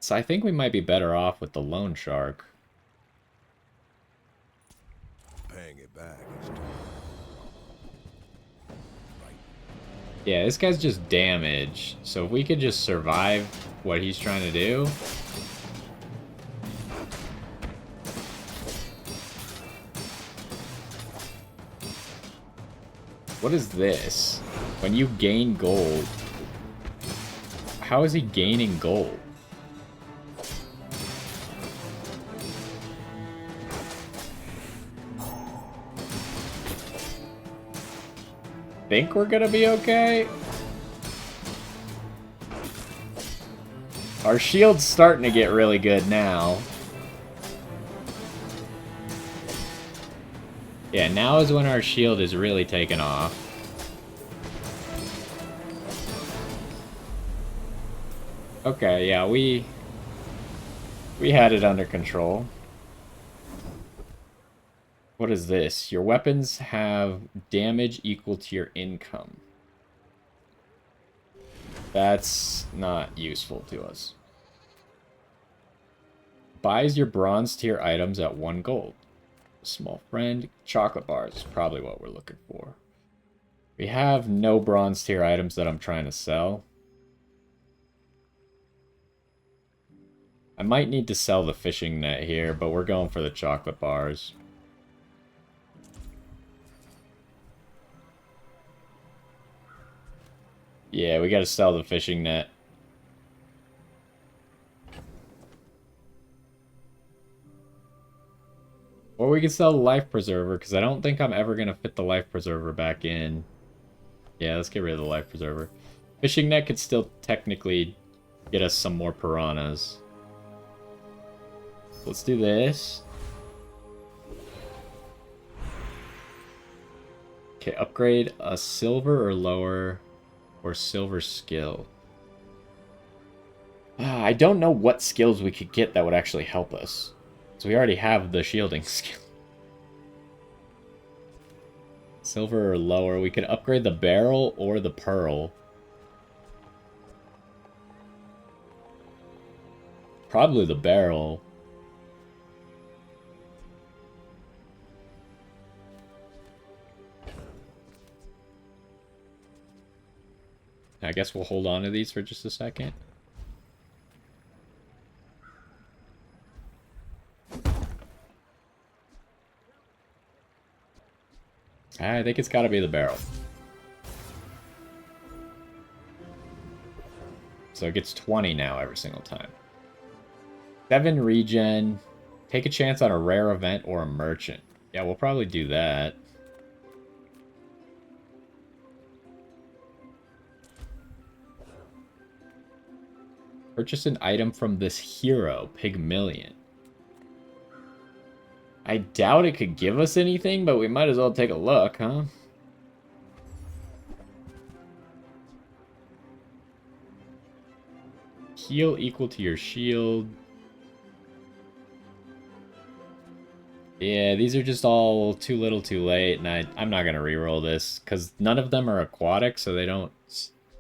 So I think we might be better off with the loan shark. Paying it back is tough. Right. Yeah, this guy's just damage. So if we could just survive what he's trying to do. What is this? When you gain gold. How is he gaining gold? Think we're gonna be okay? Our shield's starting to get really good now. Yeah, now is when our shield is really taking off. Okay, yeah, we had it under control. What is this? Your weapons have damage equal to your income. That's not useful to us. Buys your bronze tier items at 1 gold. Small friend. Chocolate bars is probably what we're looking for. We have no bronze tier items that I'm trying to sell. I might need to sell the fishing net here, but we're going for the chocolate bars. Yeah, we gotta sell the fishing net. Or we can sell the life preserver, because I don't think I'm ever gonna fit the life preserver back in. Yeah, let's get rid of the life preserver. Fishing net could still technically get us some more piranhas. Let's do this. Okay, upgrade a silver or lower or silver skill. I don't know what skills we could get that would actually help us. So we already have the shielding skill. Silver or lower. We could upgrade the barrel or the pearl. Probably the barrel. I guess we'll hold on to these for just a second. I think it's got to be the barrel. So it gets 20 now every single time. 7 regen. Take a chance on a rare event or a merchant. Yeah, we'll probably do that. Purchase an item from this hero, Pygmalion. I doubt it could give us anything, but we might as well take a look, huh? Heal equal to your shield. Yeah, these are just all too little too late, and I'm not going to reroll this, because none of them are aquatic, so they don't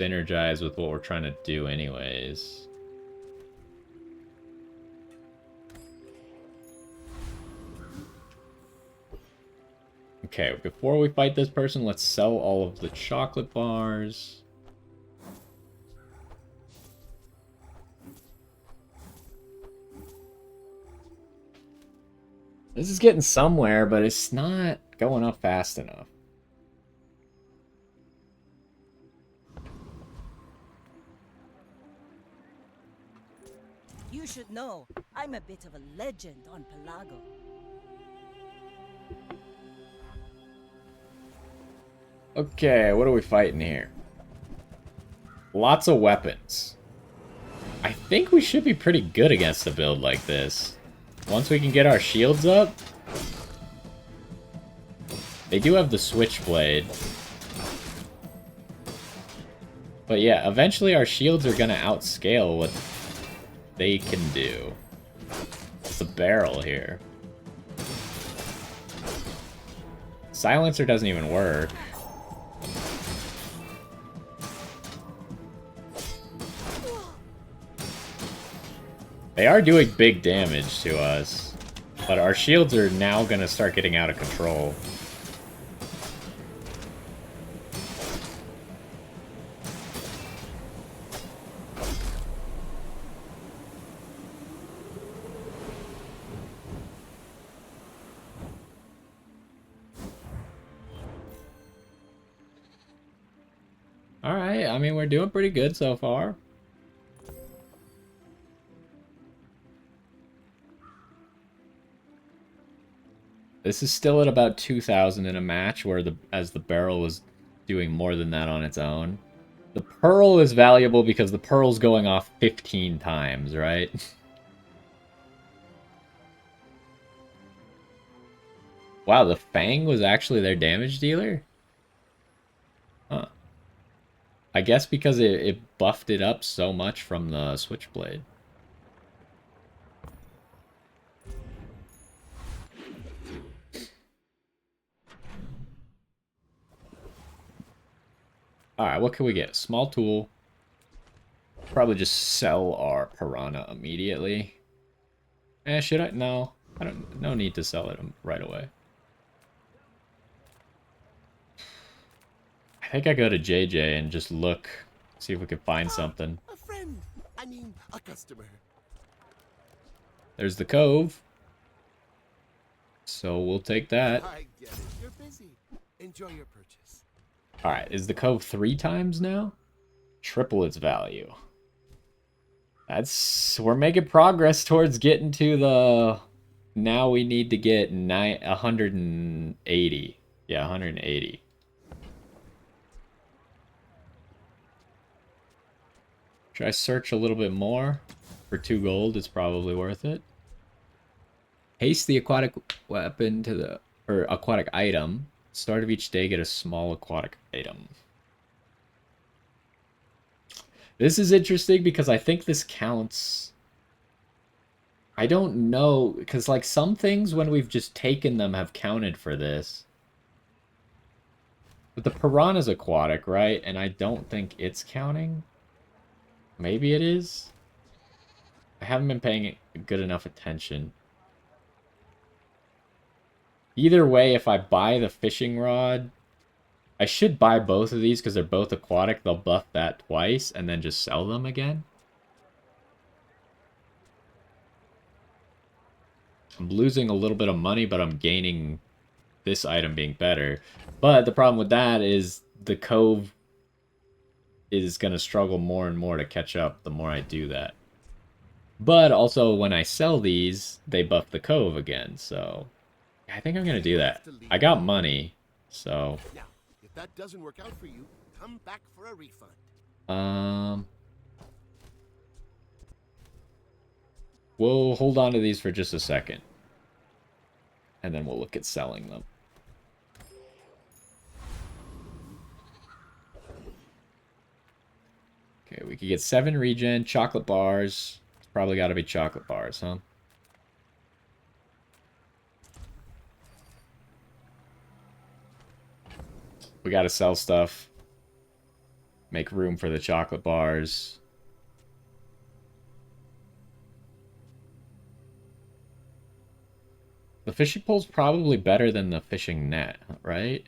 synergize with what we're trying to do anyways. Okay, before we fight this person, let's sell all of the chocolate bars. This is getting somewhere, but it's not going up fast enough. You should know, I'm a bit of a legend on Pelago. Okay, what are we fighting here? Lots of weapons. I think we should be pretty good against a build like this. Once we can get our shields up. They do have the switchblade. But yeah, eventually our shields are gonna outscale what they can do. It's a barrel here. Silencer doesn't even work. They are doing big damage to us, but our shields are now going to start getting out of control. Alright, I mean, we're doing pretty good so far. This is still at about 2,000 in a match, where as the barrel was doing more than that on its own. The pearl is valuable because the pearl's going off 15 times, right? Wow, the Fang was actually their damage dealer? Huh. I guess because it buffed it up so much from the Switchblade. Alright, what can we get? Small tool. Probably just sell our Piranha immediately. Should I? No. I don't. No need to sell it right away. I think I go to JJ and just look, see if we can find something. A friend. I mean, a customer. There's the cove. So we'll take that. I get it. You're busy. Enjoy your purchase. Alright, is the cove 3 times now? Triple its value. We're making progress towards getting to the... Now we need to get 180. Yeah, 180. Should I search a little bit more? For 2 gold, it's probably worth it. Haste the aquatic weapon to the... Or aquatic item. Start of each day, get a small aquatic item. This is interesting because I think this counts. I don't know, because like some things when we've just taken them have counted for this. But the Piranha's aquatic, right? And I don't think it's counting. Maybe it is. I haven't been paying good enough attention. Either way, if I buy the fishing rod, I should buy both of these because they're both aquatic. They'll buff that twice and then just sell them again. I'm losing a little bit of money, but I'm gaining this item being better. But the problem with that is the cove is going to struggle more and more to catch up the more I do that. But also, when I sell these, they buff the cove again, so... I think I'm going to do that. I got money, so... Now, if that doesn't work out for you, come back for a refund. We'll hold on to these for just a second. And then we'll look at selling them. Okay, we could get 7 regen, chocolate bars. It's probably got to be chocolate bars, huh? We got to sell stuff. Make room for the chocolate bars. The fishing pole's probably better than the fishing net, right?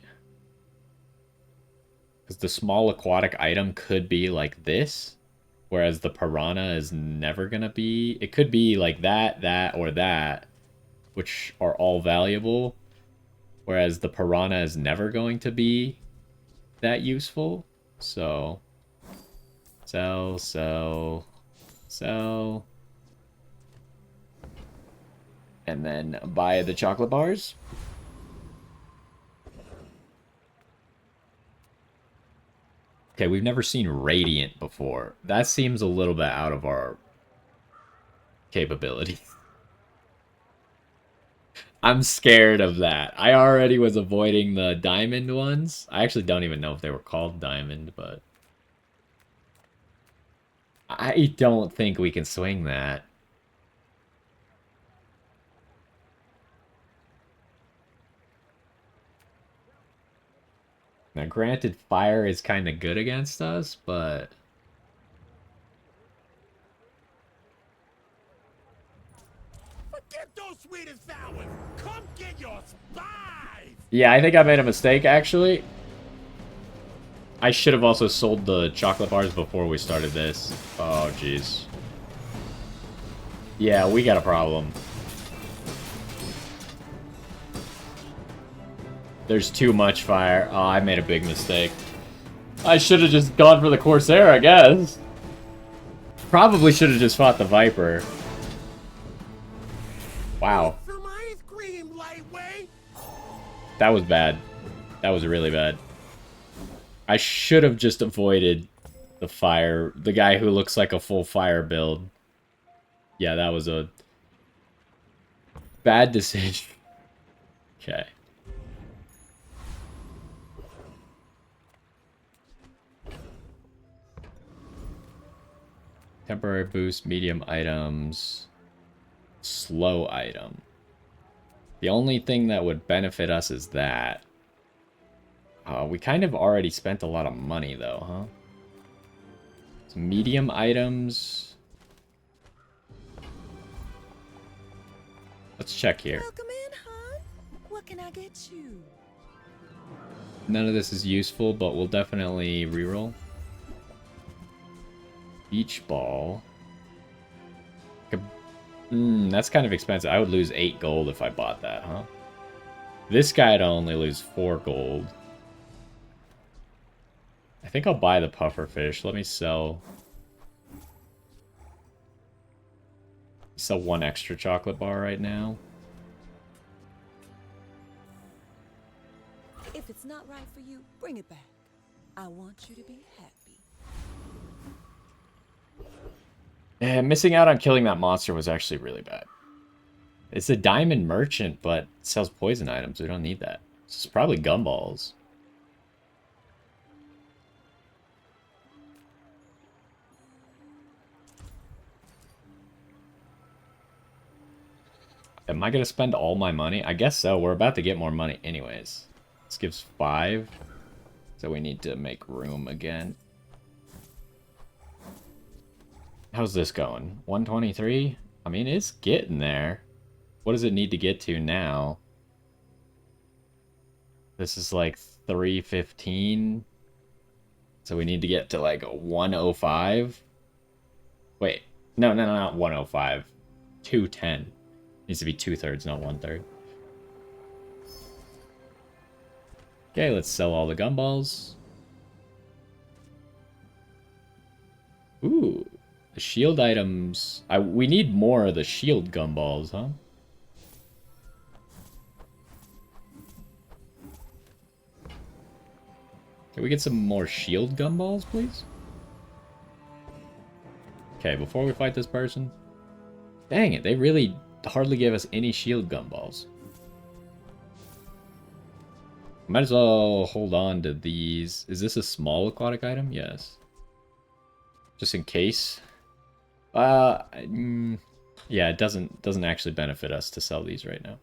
Because the small aquatic item could be like this, whereas the piranha is never going to be... It could be like that, or that, which are all valuable, whereas the piranha is never going to be that useful. So, sell, sell, sell. And then buy the chocolate bars. Okay, we've never seen Radiant before. That seems a little bit out of our capability. I'm scared of that. I already was avoiding the diamond ones. I actually don't even know if they were called diamond, but... I don't think we can swing that. Now, granted, fire is kind of good against us, but... Forget those sweet and sour. Come get your spies. Yeah, I think I made a mistake, actually. I should have also sold the chocolate bars before we started this. Oh, jeez. Yeah, we got a problem. There's too much fire. Oh, I made a big mistake. I should have just gone for the Corsair, I guess. Probably should have just fought the Viper. Wow. That was bad. That was really bad. I should have just avoided the guy who looks like a full fire build. Yeah, that was a bad decision. Okay. Temporary boost, medium items, slow item. The only thing that would benefit us is that. We kind of already spent a lot of money though, huh? So medium items. Let's check here. Welcome in, hon. What can I get you? None of this is useful, but we'll definitely reroll. Beach ball. That's kind of expensive. I would lose 8 gold if I bought that, huh? This guy'd only lose 4 gold. I think I'll buy the puffer fish. Let me sell 1 extra chocolate bar right now. If it's not right for you, bring it back. I want you to be happy. Missing out on killing that monster was actually really bad. It's a diamond merchant, but it sells poison items. We don't need that. It's probably gumballs. Am I going to spend all my money? I guess so. We're about to get more money anyways. This gives 5. So we need to make room again. How's this going? 123? I mean, it's getting there. What does it need to get to now? This is like 315. So we need to get to like 105. Wait. No, not 105. 210. Needs to be 2/3, not 1/3. Okay, let's sell all the gumballs. Ooh. The shield items... we need more of the shield gumballs, huh? Can we get some more shield gumballs, please? Okay, before we fight this person... Dang it, they really hardly gave us any shield gumballs. Might as well hold on to these. Is this a small aquatic item? Yes. Just in case. Yeah, it doesn't actually benefit us to sell these right now.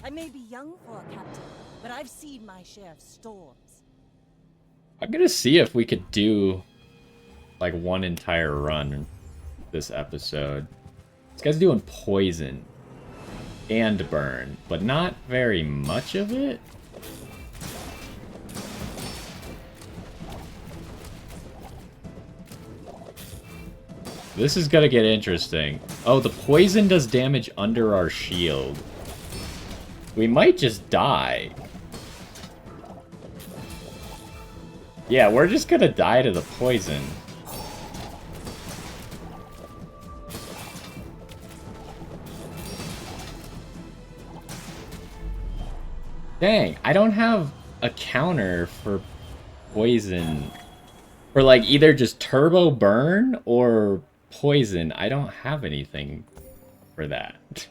I may be young for a captain, but I've seen my share of storms. I'm gonna see if we could do like one entire run this episode. This guy's doing poison and burn, but not very much of it. This is gonna get interesting. Oh, the poison does damage under our shield. We might just die. Yeah, we're just gonna die to the poison. Dang, I don't have a counter for poison. For like either just turbo burn or poison. I don't have anything for that.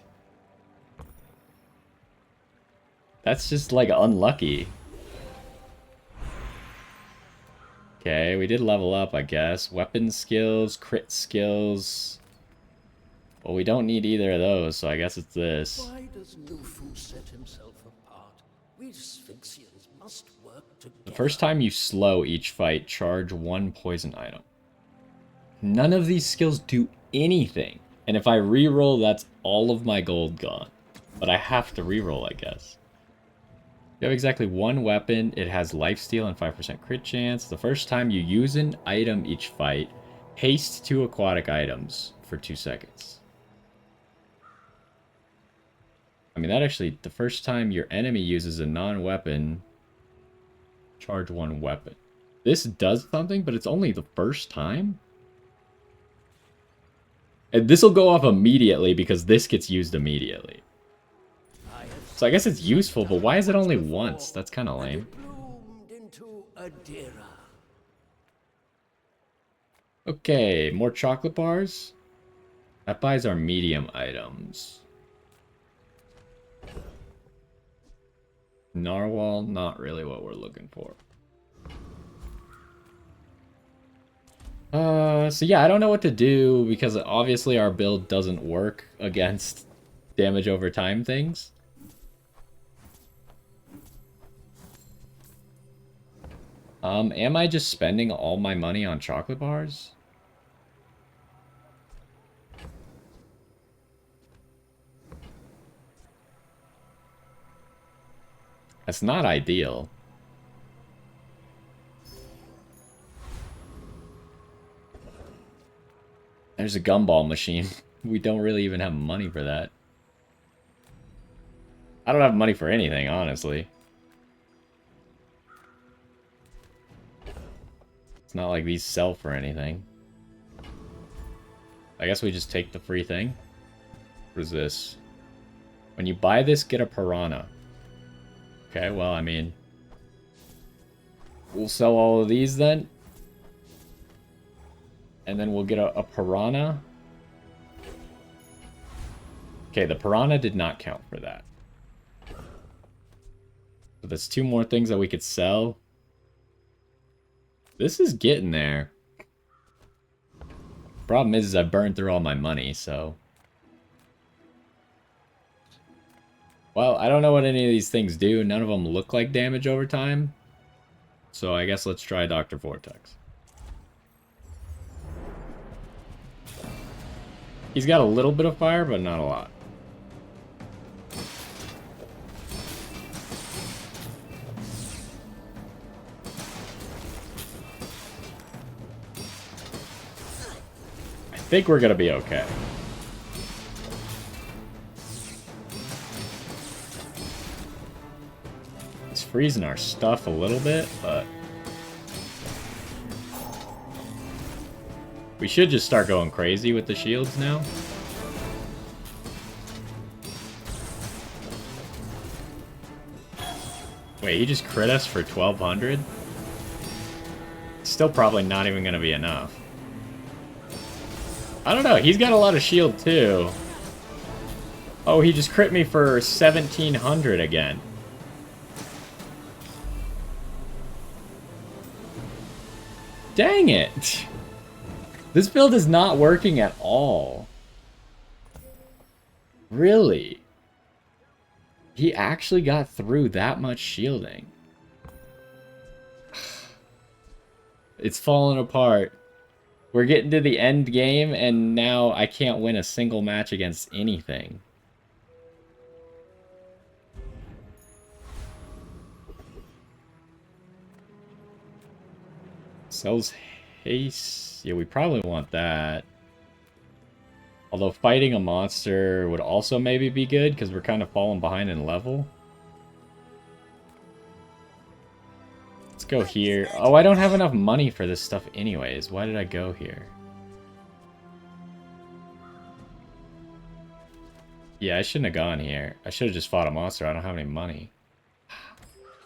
That's just like unlucky. Okay, we did level up, I guess. Weapon skills, crit skills. Well, we don't need either of those, so I guess it's this. Why does Nufu set himself apart? We Sphinxians must work together. The first time you slow each fight, charge 1 poison item. None of these skills do anything. And if I reroll, that's all of my gold gone. But I have to reroll, I guess. You have exactly 1 weapon. It has lifesteal and 5% crit chance. The first time you use an item each fight, haste 2 aquatic items for 2 seconds. I mean, that actually, the first time your enemy uses a non-weapon, charge 1 weapon. This does something, but it's only the first time? And this will go off immediately because this gets used immediately. I have So I guess it's useful, but why is it only once? That's kind of lame. Bloomed into a Dira. Okay, more chocolate bars. That buys our medium items. Narwhal, not really what we're looking for. So yeah, I don't know what to do because obviously our build doesn't work against damage over time things. Am I just spending all my money on chocolate bars? That's not ideal. There's a gumball machine. We don't really even have money for that. I don't have money for anything, honestly. It's not like these sell for anything. I guess we just take the free thing. What is this? When you buy this, get a piranha. Okay, well, I mean... we'll sell all of these then. And then we'll get a piranha. Okay, the piranha did not count for that. So there's 2 more things that we could sell. This is getting there. Problem is I burned through all my money, so... well, I don't know what any of these things do. None of them look like damage over time. So I guess let's try Dr. Vortex. He's got a little bit of fire, but not a lot. I think we're gonna be okay. It's freezing our stuff a little bit, but... we should just start going crazy with the shields now. Wait, he just crit us for 1200? Still probably not even gonna be enough. I don't know, he's got a lot of shield too. Oh, he just crit me for 1700 again. Dang it! This build is not working at all. Really? He actually got through that much shielding. It's falling apart. We're getting to the end game, and now I can't win a single match against anything. Sells haste. Yeah, we probably want that. Although fighting a monster would also maybe be good, because we're kind of falling behind in level. Let's go here. Oh, I don't have enough money for this stuff anyways. Why did I go here? Yeah, I shouldn't have gone here. I should have just fought a monster. I don't have any money.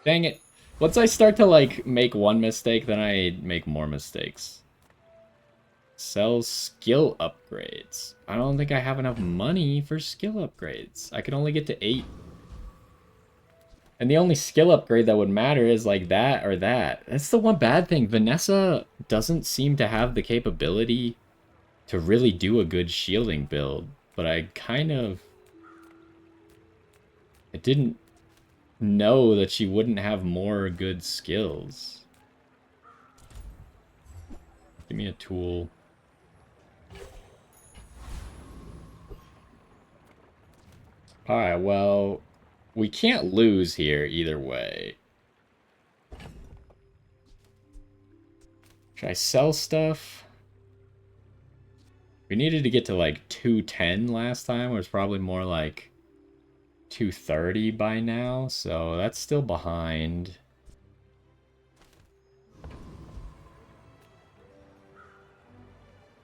Dang it. Once I start to, like, make one mistake, then I make more mistakes. Sell skill upgrades. I don't think I have enough money for skill upgrades. I can only get to 8. And the only skill upgrade that would matter is like that or that. That's the one bad thing. Vanessa doesn't seem to have the capability to really do a good shielding build. But I didn't know that she wouldn't have more good skills. Give me a tool. Alright, well, we can't lose here either way. Should I sell stuff? We needed to get to like 210 last time, or it's probably more like 230 by now, so that's still behind.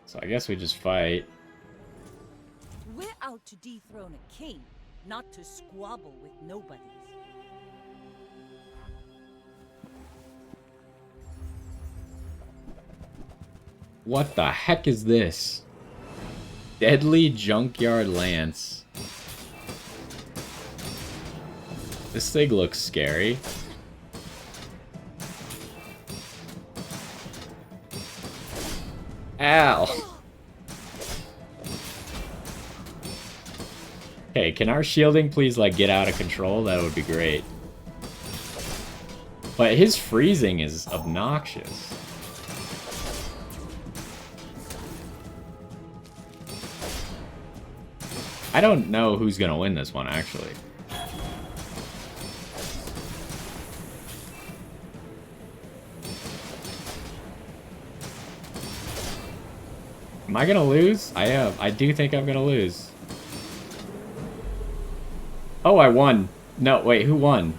So I guess we just fight. We're out to dethrone a king, not to squabble with nobodies. What the heck is this? Deadly Junkyard Lance. This thing looks scary. Ow! Okay, can our shielding please, like, get out of control? That would be great. But his freezing is obnoxious. I don't know who's gonna win this one, actually. Am I gonna lose? I am. I do think I'm gonna lose. Oh, I won. No, wait, who won?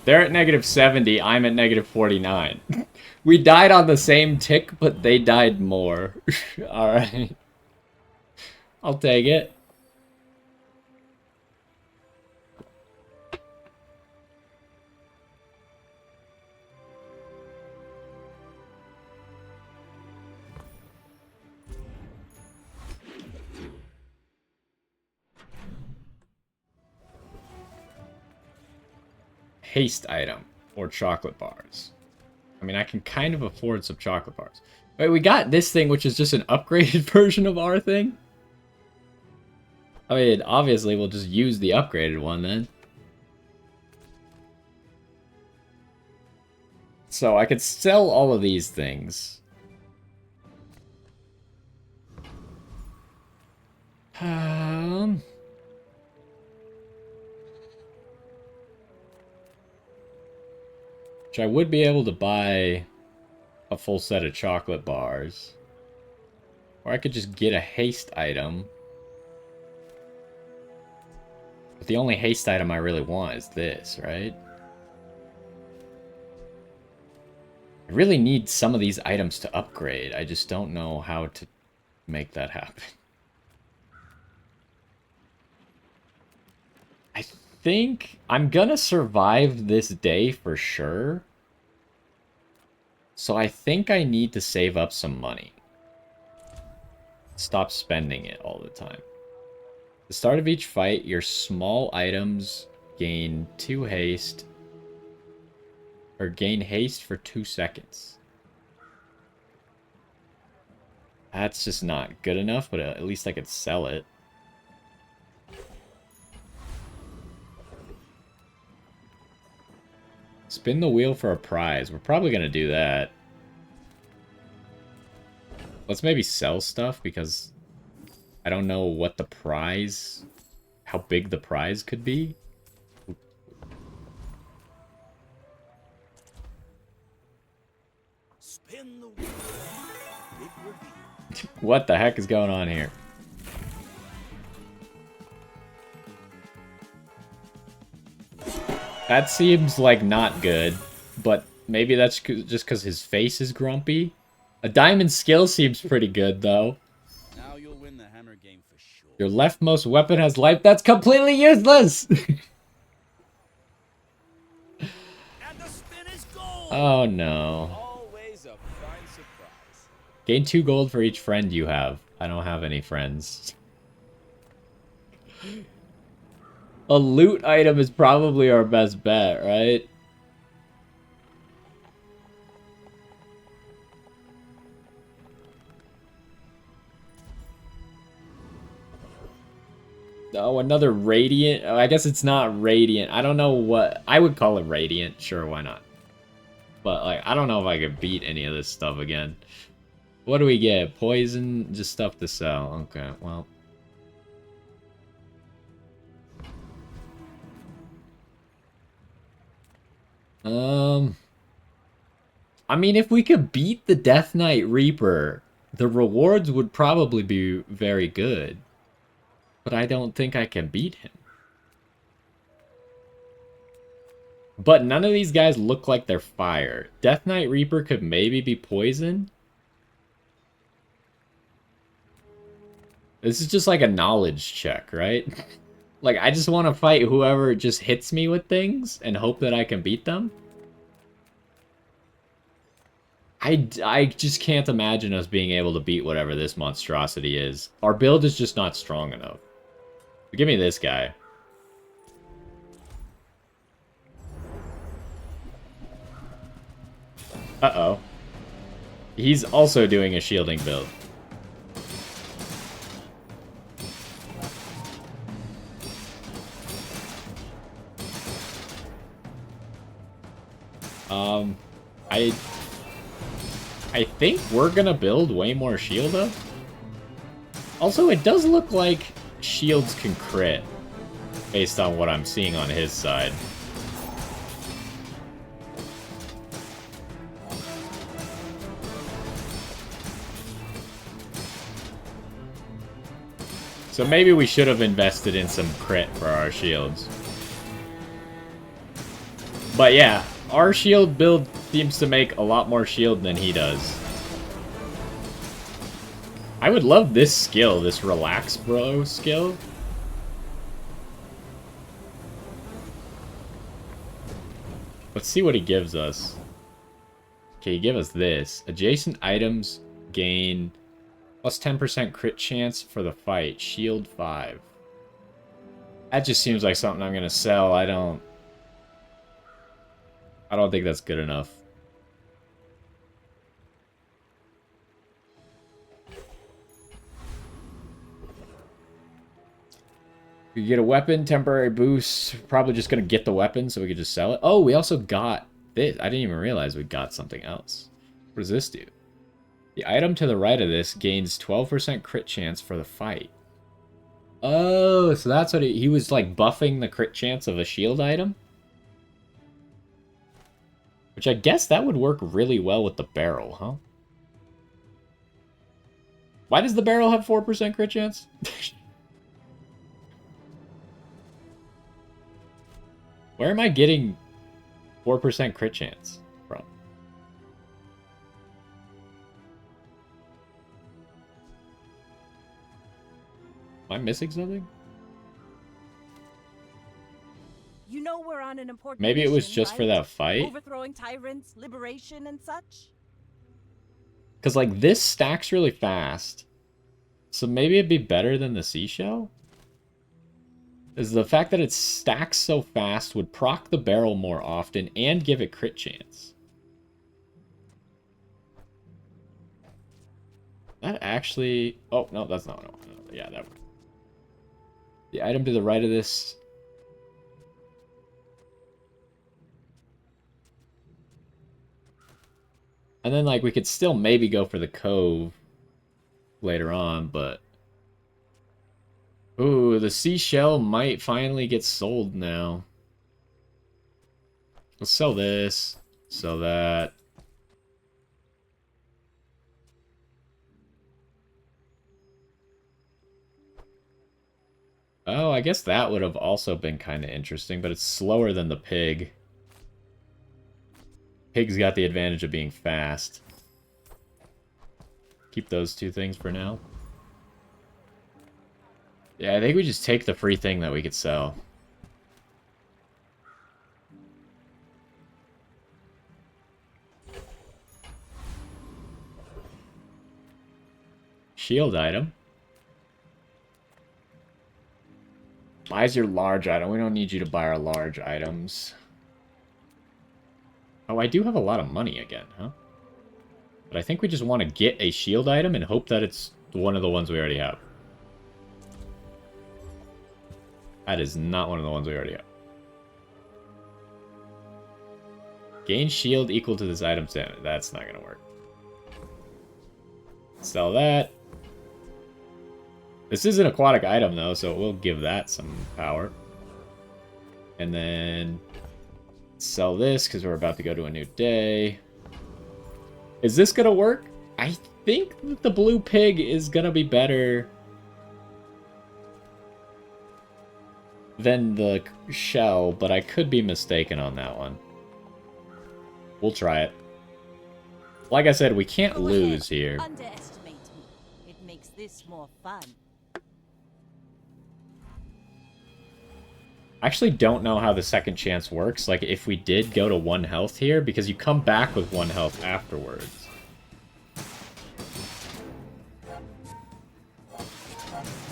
They're at -70, I'm at -49. We died on the same tick, but they died more. Alright. I'll take it. Haste item or chocolate bars. I mean, I can kind of afford some chocolate bars. Wait, we got this thing, which is just an upgraded version of our thing? I mean, obviously, we'll just use the upgraded one then. So I could sell all of these things. Which I would be able to buy a full set of chocolate bars. Or I could just get a haste item. But the only haste item I really want is this, right? I really need some of these items to upgrade. I just don't know how to make that happen. I think I'm gonna survive this day for sure. So I think I need to save up some money. Stop spending it all the time. At the start of each fight, your small items gain 2 haste. Or gain haste for 2 seconds. That's just not good enough, but at least I could sell it. Spin the wheel for a prize. We're probably going to do that. Let's maybe sell stuff because I don't know what the prize, how big the prize could be. Spin the wheel. Big reveal. What the heck is going on here? That seems like not good, but maybe that's just because his face is grumpy. A diamond skill seems pretty good, though. Now you'll win the hammer game for sure. Your leftmost weapon has life. That's completely useless! And the spin is gold. Oh, no. Always a fine surprise. Gain 2 gold for each friend you have. I don't have any friends. A loot item is probably our best bet, right? Oh, another radiant. Oh, I guess it's not radiant. I don't know what I would call it. Radiant. Sure, why not? But like, I don't know if I could beat any of this stuff again. What do we get? Poison, just stuff to sell. Okay, well. I mean, if we could beat the Death Knight Reaper, the rewards would probably be very good. But I don't think I can beat him. But none of these guys look like they're fire. Death Knight Reaper could maybe be poison. This is just like a knowledge check, right? Like, I just want to fight whoever just hits me with things and hope that I can beat them. I just can't imagine us being able to beat whatever this monstrosity is. Our build is just not strong enough. Give me this guy. Uh-oh. He's also doing a shielding build. I think we're gonna build way more shield up. Also, it does look like shields can crit, based on what I'm seeing on his side. So maybe we should have invested in some crit for our shields. But yeah, our shield build seems to make a lot more shield than he does. I would love this skill, this relax bro skill. Let's see what he gives us. Okay, he gave us this. Adjacent items gain plus 10% crit chance for the fight. Shield 5. That just seems like something I'm gonna sell. I don't think that's good enough. We get a weapon, temporary boost. Probably just gonna get the weapon so we could just sell it. Oh, we also got this. I didn't even realize we got something else. What does this do? The item to the right of this gains 12% crit chance for the fight. Oh, so that's what he was like buffing the crit chance of a shield item? Which I guess that would work really well with the barrel, huh? Why does the barrel have 4% crit chance? Where am I getting 4% crit chance from? Am I missing something? You know we're on an important Maybe it was mission, just for right? that fight? Overthrowing tyrants, liberation, and such? Because, like, this stacks really fast. So maybe it'd be better than the seashell? Is the fact that it stacks so fast would proc the barrel more often and give it crit chance. That actually... Oh, no, that's not what I want. Yeah, that one. The item to the right of this... And then, like, we could still maybe go for the cove later on, but... Ooh, the seashell might finally get sold now. Let's sell this. Sell that. Oh, I guess that would have also been kind of interesting, but it's slower than the pig. Pig's got the advantage of being fast. Keep those two things for now. Yeah, I think we just take the free thing that we could sell. Shield item. Buys your large item. We don't need you to buy our large items. Oh, I do have a lot of money again, huh? But I think we just want to get a shield item and hope that it's one of the ones we already have. That is not one of the ones we already have. Gain shield equal to this item standard. That's not going to work. Sell that. This is an aquatic item, though, so we'll give that some power. And then sell this, because we're about to go to a new day. Is this going to work? I think that the blue pig is going to be better than the shell, but I could be mistaken on that one. We'll try it. Like I said, we can't Go lose ahead. here. Underestimate me. It makes this more fun. I actually don't know how the second chance works. Like, if we did go to 1 health here, because you come back with 1 health afterwards.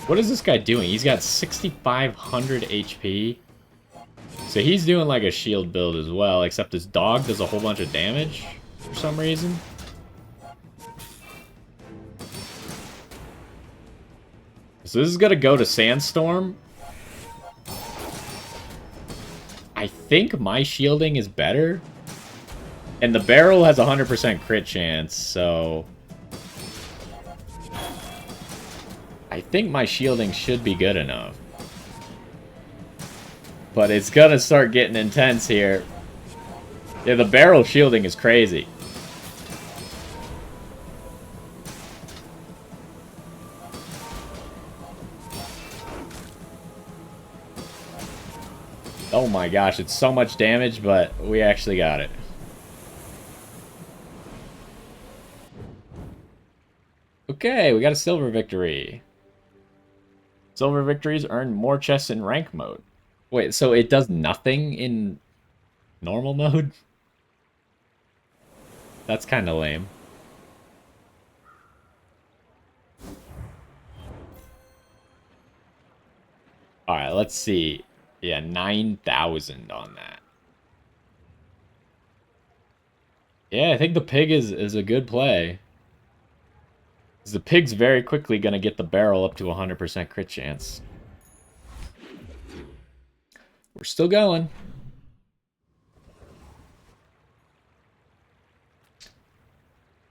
What is this guy doing? He's got 6,500 HP. So he's doing like a shield build as well, except his dog does a whole bunch of damage for some reason. So this is gonna go to Sandstorm. I think my shielding is better. And the barrel has 100% crit chance, so... I think my shielding should be good enough. But it's gonna start getting intense here. Yeah, the barrel shielding is crazy. Oh my gosh, it's so much damage, but we actually got it. Okay, we got a silver victory. Silver victories earn more chests in rank mode. Wait, so it does nothing in normal mode? That's kind of lame. Alright, let's see. Yeah, 9,000 on that. Yeah, I think the pig is a good play. The pig's very quickly going to get the barrel up to 100% crit chance. We're still going.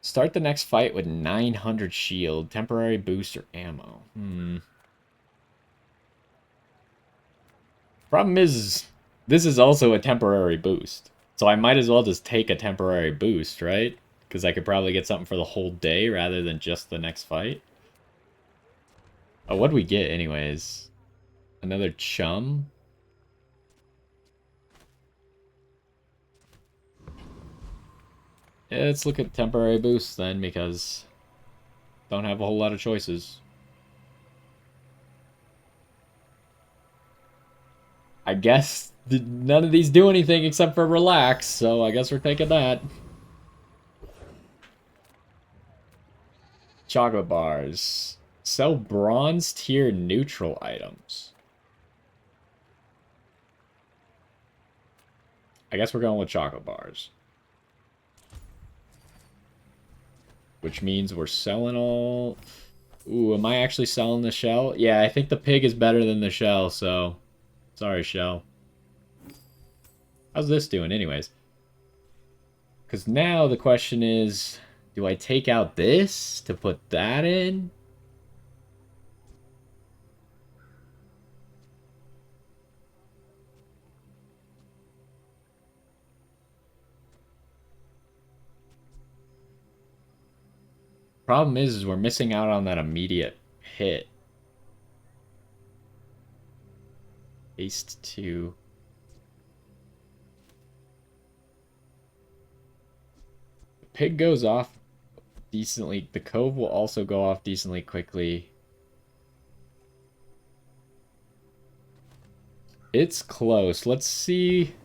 Start the next fight with 900 shield, temporary boost, or ammo. Problem is, this is also a temporary boost. So I might as well just take a temporary boost, right? Because I could probably get something for the whole day rather than just the next fight. Oh, what do we get anyways? Another chum? Yeah, let's look at temporary boosts then, because don't have a whole lot of choices. I guess none of these do anything except for relax, so I guess we're taking that. Chocolate bars. Sell bronze tier neutral items. I guess we're going with chocolate bars. Which means we're selling all... Ooh, am I actually selling the shell? Yeah, I think the pig is better than the shell, so... Sorry, shell. How's this doing anyways? Because now the question is... Do I take out this to put that in? Problem is we're missing out on that immediate hit. Haste 2. The pig goes off decently. The cove will also go off decently quickly. It's close. Let's see.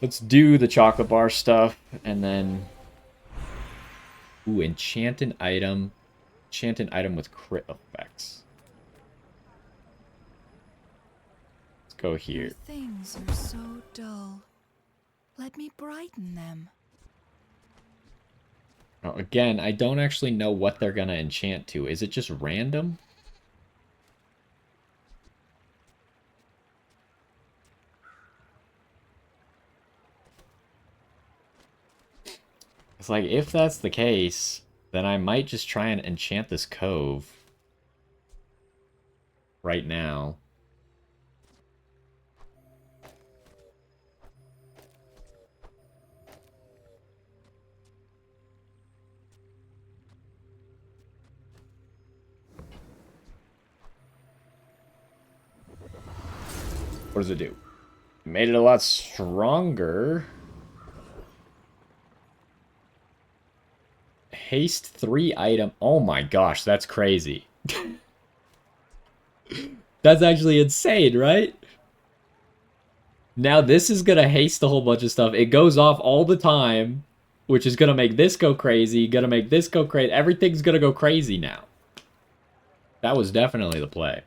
Let's do the chocolate bar stuff and then... Ooh, enchanted item. Enchanted item with crit effects. Let's go here. Your things are so dull. Let me brighten them. Now, again, I don't actually know what they're gonna enchant to. Is it just random? It's like, if that's the case, then I might just try and enchant this cove right now. What does it do? Made it a lot stronger. Haste 3 item. Oh my gosh, that's crazy. That's actually insane, right? Now this is gonna haste a whole bunch of stuff. It goes off all the time, which is gonna make this go crazy, gonna make this go crazy. Everything's gonna go crazy now. That was definitely the play.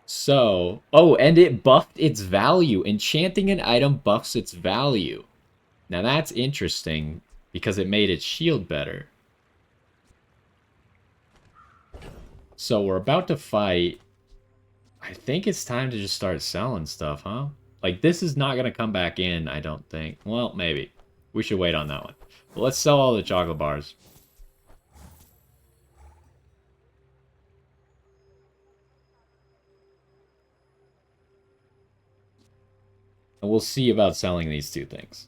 So, oh, and it buffed its value. Enchanting an item buffs its value. Now that's interesting, because it made its shield better. So we're about to fight. I think it's time to just start selling stuff, huh? Like, this is not going to come back in, I don't think. Well, maybe. We should wait on that one. But let's sell all the chocolate bars. And we'll see about selling these two things.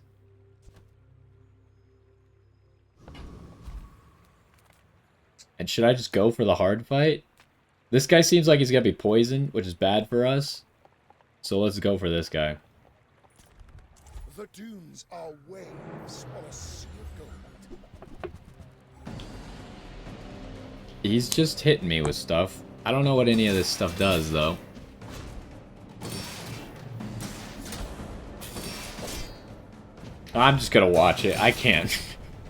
And should I just go for the hard fight? This guy seems like he's going to be poisoned, which is bad for us. So let's go for this guy. The dunes are waves on a sea of gold. He's just hitting me with stuff. I don't know what any of this stuff does, though. I'm just gonna watch it. I can't.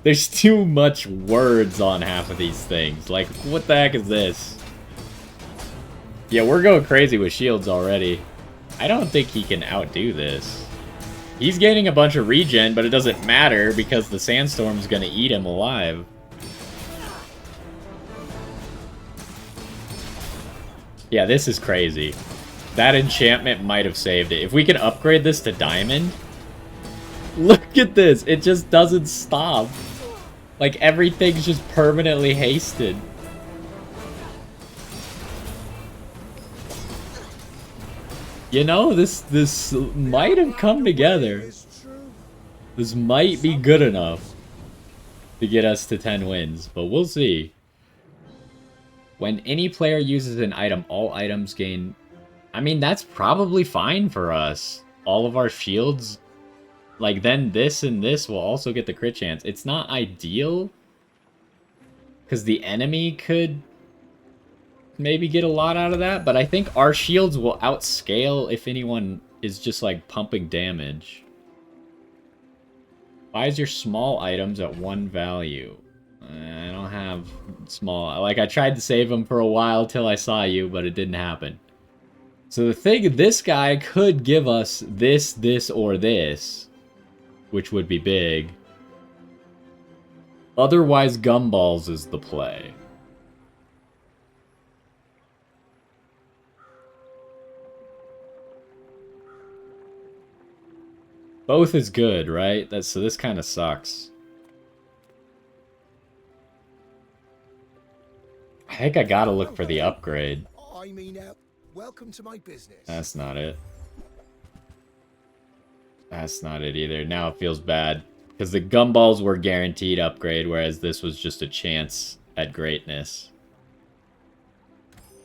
There's too much words on half of these things. Like, what the heck is this? Yeah, we're going crazy with shields already. I don't think he can outdo this. He's gaining a bunch of regen, but it doesn't matter because the sandstorm's gonna eat him alive. Yeah, this is crazy. That enchantment might have saved it. If we can upgrade this to diamond... Look at this! It just doesn't stop. Like, everything's just permanently hasted. You know, this might have come together. This might be good enough to get us to 10 wins, but we'll see. When any player uses an item, all items gain... I mean, that's probably fine for us. All of our shields... Like, then this and this will also get the crit chance. It's not ideal. Because the enemy could maybe get a lot out of that. But I think our shields will outscale if anyone is just, like, pumping damage. Buys your small items at 1 value. I don't have small... Like, I tried to save them for a while till I saw you, but it didn't happen. So the thing, this guy could give us this, this, or this. Which would be big. Otherwise, gumballs is the play. Both is good, right? So this kind of sucks. I think I gotta look for the upgrade. I mean, welcome to my business. That's not it. That's not it either. Now it feels bad. Because the gumballs were guaranteed upgrade, whereas this was just a chance at greatness.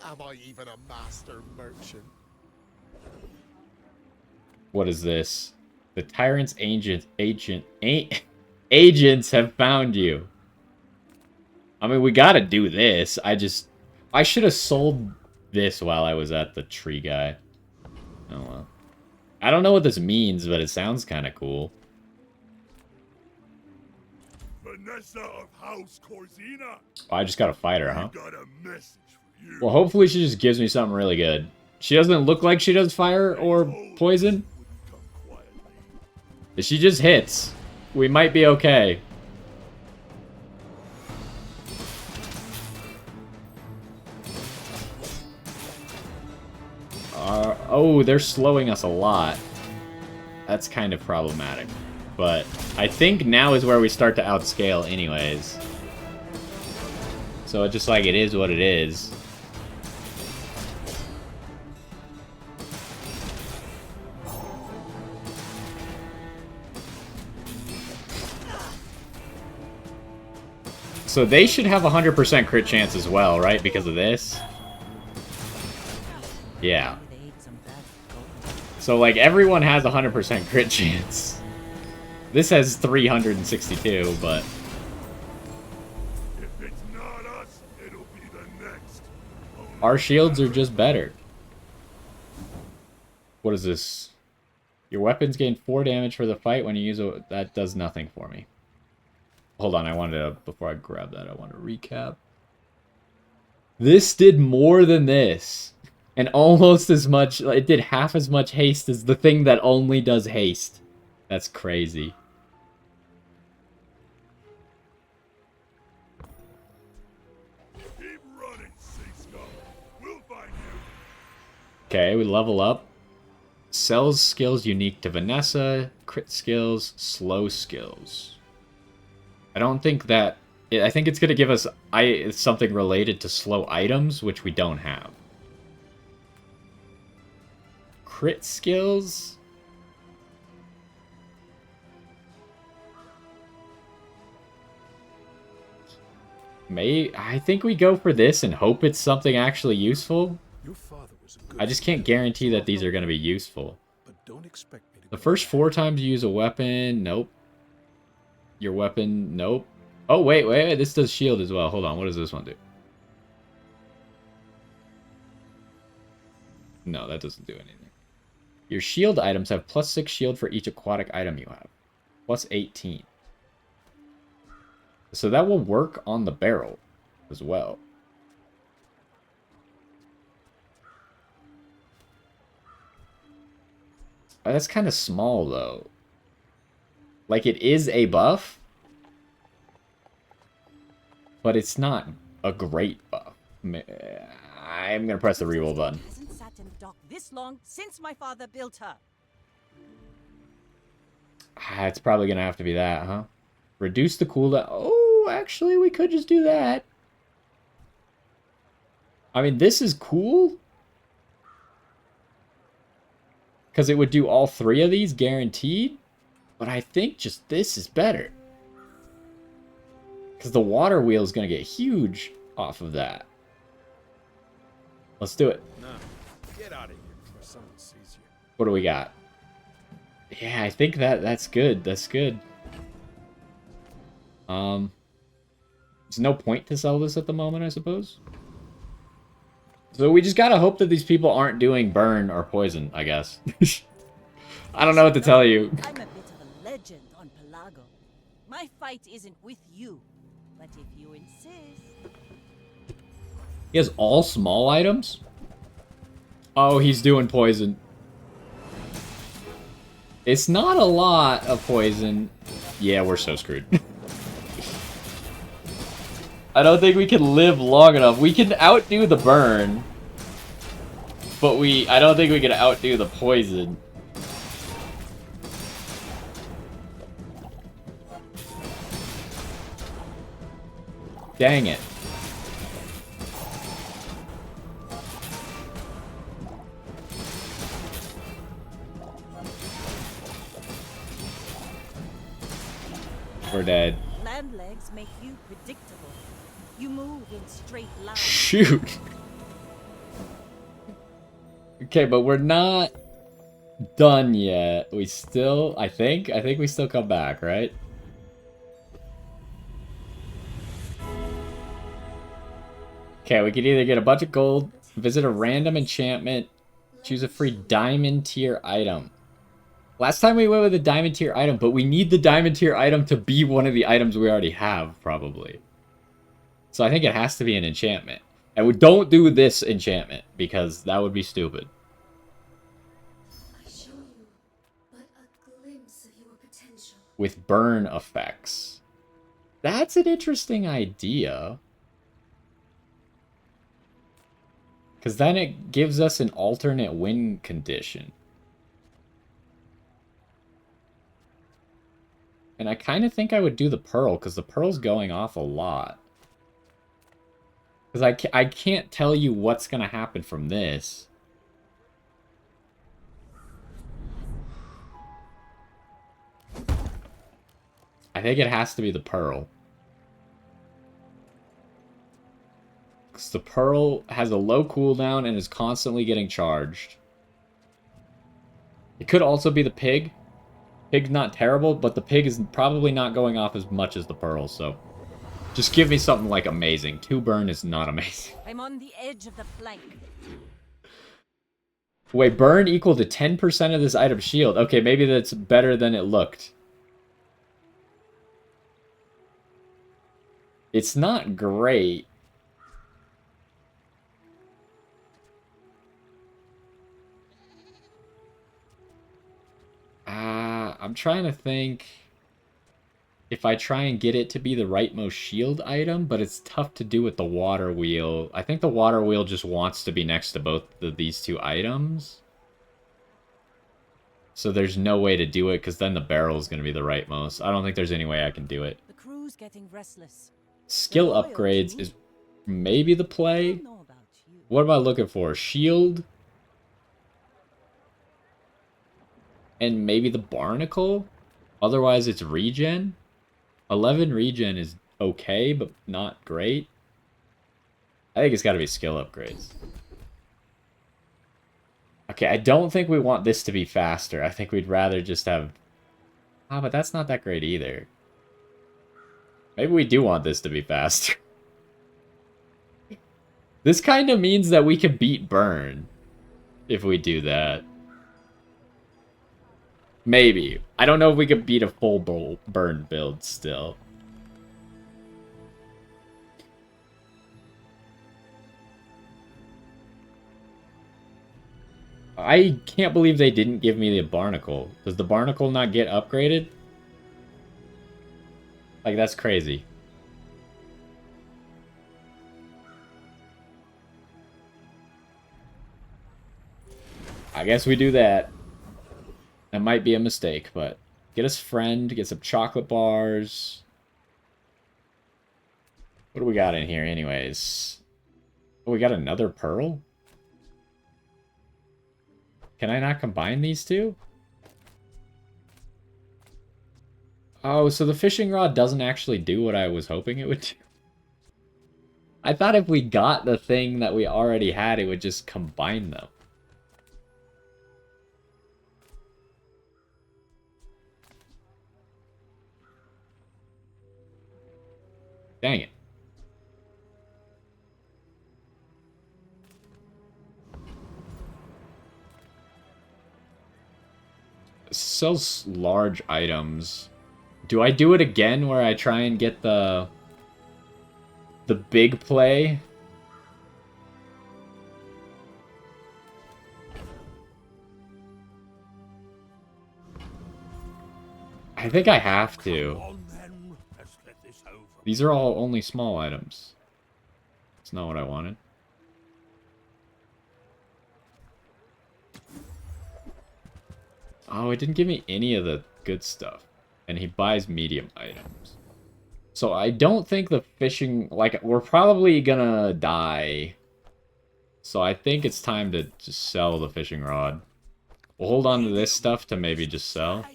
Am I even a master merchant? What is this? The tyrant's agents have found you. I mean, we gotta do this. I should have sold this while I was at the tree guy. Oh well. I don't know what this means, but it sounds kind of cool. Vanessa of House Corzina. Oh, I just gotta fight her, huh? Got a message for you. Well, hopefully she just gives me something really good. She doesn't look like she does fire or poison. If she just hits, we might be okay. Oh, they're slowing us a lot. That's kind of problematic. But I think now is where we start to outscale anyways. So it's just like, it is what it is. So they should have 100% crit chance as well, right? Because of this? Yeah. So, like, everyone has 100% crit chance. This has 362, but... If it's not us, it'll be the next. Our shields are just better. What is this? Your weapons gain 4 damage for the fight when you use a... That does nothing for me. Hold on, I wanted to... Before I grab that, I want to recap. This did more than this. And almost as much... It did half as much haste as the thing that only does haste. That's crazy. Keep running, sea scum. We'll find you. Okay, we level up. Sells skills unique to Vanessa. Crit skills. Slow skills. I don't think that... I think it's going to give us something related to slow items, which we don't have. Crit skills? I think we go for this and hope it's something actually useful. Your father was a good I just can't guarantee that these are going to be useful. but don't expect me to The first 4 times you use a weapon, nope. Your weapon, nope. Oh, wait, this does shield as well. Hold on, what does this one do? No, that doesn't do anything. Your shield items have +6 shield for each aquatic item you have. +18. So that will work on the barrel as well. That's kind of small, though. Like, it is a buff, but it's not a great buff. I'm going to press the reroll button. Hasn't sat in the dock this long since my father built her. It's probably going to have to be that, huh? Reduce the cooldown. Oh, actually, we could just do that. I mean, this is cool. Because it would do all 3 of these guaranteed. But I think just this is better. Because the water wheel is going to get huge off of that. Let's do it. No, get out of here before someone sees you. What do we got? Yeah, I think that's good. That's good. There's no point to sell this at the moment, I suppose. So we just gotta hope that these people aren't doing burn or poison, I guess. I don't know what to tell you. I'm a bit of a legend on Pelago. My fight isn't with you, but if you insist... He has all small items? Oh, he's doing poison. It's not a lot of poison. Yeah, we're so screwed. I don't think we can live long enough. We can outdo the burn. But I don't think we can outdo the poison. Dang it. We're dead. Land legs make you predictable. You move in straight lines. Shoot. Okay, but we're not done yet. We still, I think we still come back, right? Okay, we could either get a bunch of gold, visit a random enchantment, choose a free diamond tier item. Last time we went with a diamond tier item, but we need the diamond tier item to be one of the items we already have, probably. So I think it has to be an enchantment. And we don't do this enchantment, because that would be stupid. I show you but a glimpse of your potential. With burn effects. That's an interesting idea. Because then it gives us an alternate win condition. And I kind of think I would do the pearl, because the pearl's going off a lot. Because I can't tell you what's going to happen from this. I think it has to be the pearl. Because the pearl has a low cooldown and is constantly getting charged. It could also be the pig. Pig's not terrible, but the pig is probably not going off as much as the pearl, so... Just give me something like amazing. 2 burn is not amazing. I'm on the edge of the plank. Wait, burn equal to 10% of this item's shield. Okay, maybe that's better than it looked. It's not great. I'm trying to think if I try and get it to be the rightmost shield item, but it's tough to do with the water wheel. I think the water wheel just wants to be next to both of these two items. So there's no way to do it, because then the barrel is going to be the rightmost. I don't think there's any way I can do it. The crew's getting restless. Skill They're loyal to upgrades me. is maybe the I play. don't know about you. What am I looking for? Shield? And maybe the barnacle? Otherwise, it's regen? 11 regen is okay, but not great. I think it's got to be skill upgrades. Okay, I don't think we want this to be faster. I think we'd rather just have... Ah, but that's not that great either. Maybe we do want this to be faster. This kind of means that we can beat Burn if we do that. Maybe. I don't know if we could beat a full Burn build still. I can't believe they didn't give me the Barnacle. Does the Barnacle not get upgraded? Like, that's crazy. I guess we do that. That might be a mistake, but... Get us friend, get some chocolate bars. What do we got in here anyways? Oh, we got another pearl? Can I not combine these two? Oh, so the fishing rod doesn't actually do what I was hoping it would do. I thought if we got the thing that we already had, it would just combine them. Dang it. It sells large items. Do I do it again where I try and get the big play? I think I have to. These are all only small items. It's not what I wanted. Oh, it didn't give me any of the good stuff. And he buys medium items. So I don't think the fishing... Like, we're probably gonna die. So I think it's time to just sell the fishing rod. We'll hold on to this stuff to maybe just sell.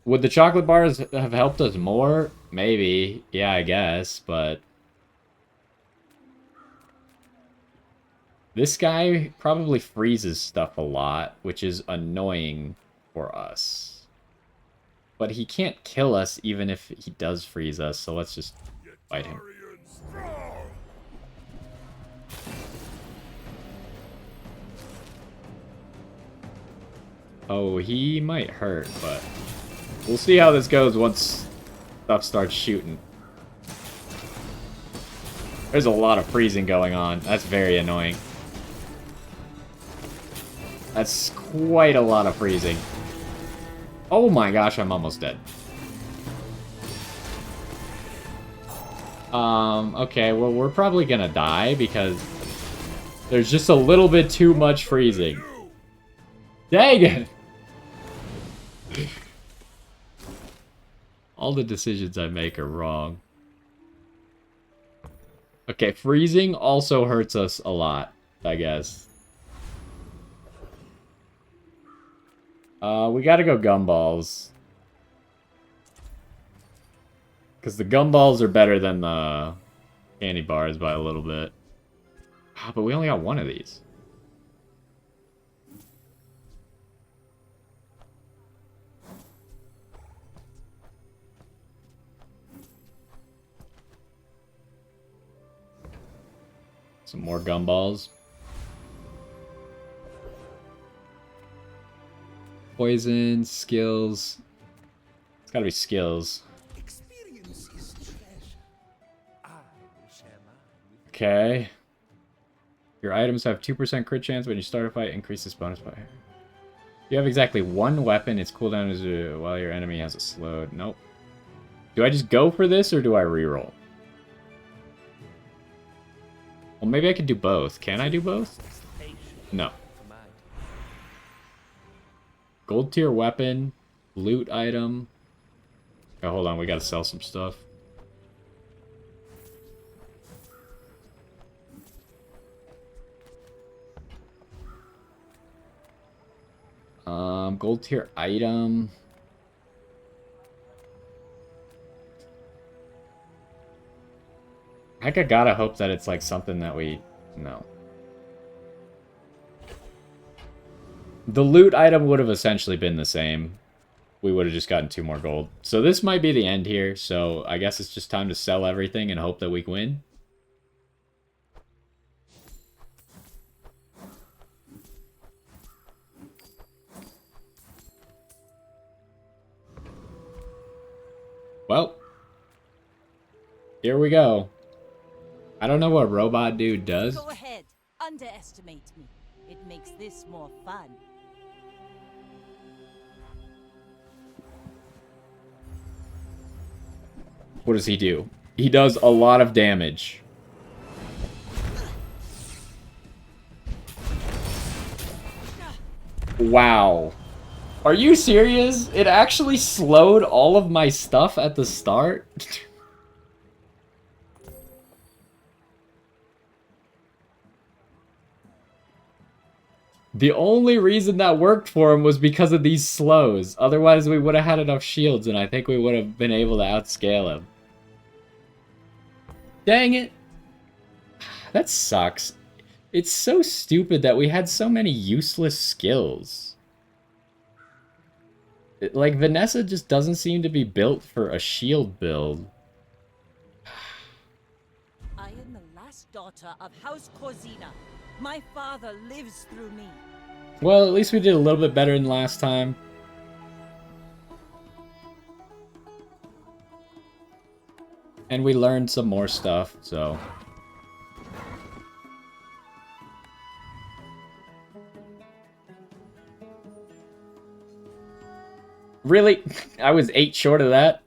Would the chocolate bars have helped us more? Maybe. Yeah, I guess, but... This guy probably freezes stuff a lot, which is annoying for us. But he can't kill us even if he does freeze us, so let's just fight him. Oh, he might hurt, but we'll see how this goes once stuff starts shooting. There's a lot of freezing going on. That's very annoying. That's quite a lot of freezing. Oh my gosh, I'm almost dead. Okay, well, we're probably gonna die because there's just a little bit too much freezing. Dang it! All the decisions I make are wrong. Okay, freezing also hurts us a lot, I guess. We gotta go gumballs. Because the gumballs are better than the candy bars by a little bit. Ah, but we only got one of these. Some more gumballs. Poison, skills. It's gotta be skills. Experience is treasure. I will share mine with Okay. Your items have 2% crit chance when you start a fight. Increase this bonus by. You have exactly one weapon. Its cooldown is while your enemy has a slowed. Nope. Do I just go for this or do I reroll? Well, maybe I could do both. Can I do both? No. Gold tier weapon. Loot item. Oh, hold on. We gotta sell some stuff. Gold tier item. I gotta hope that it's like something that we... No. The loot item would have essentially been the same. We would have just gotten 2 more gold. So this might be the end here, so I guess it's just time to sell everything and hope that we win. Well, here we go. I don't know what robot dude does. Go ahead, underestimate me. It makes this more fun. What does he do? He does a lot of damage. Wow. Are you serious? It actually slowed all of my stuff at the start? The only reason that worked for him was because of these slows. Otherwise, we would have had enough shields, and I think we would have been able to outscale him. Dang it. That sucks. It's so stupid that we had so many useless skills. Like, Vanessa just doesn't seem to be built for a shield build. I am the last daughter of House Corzina. My father lives through me. Well, at least we did a little bit better than last time. And we learned some more stuff, so... Really? I was 8 short of that?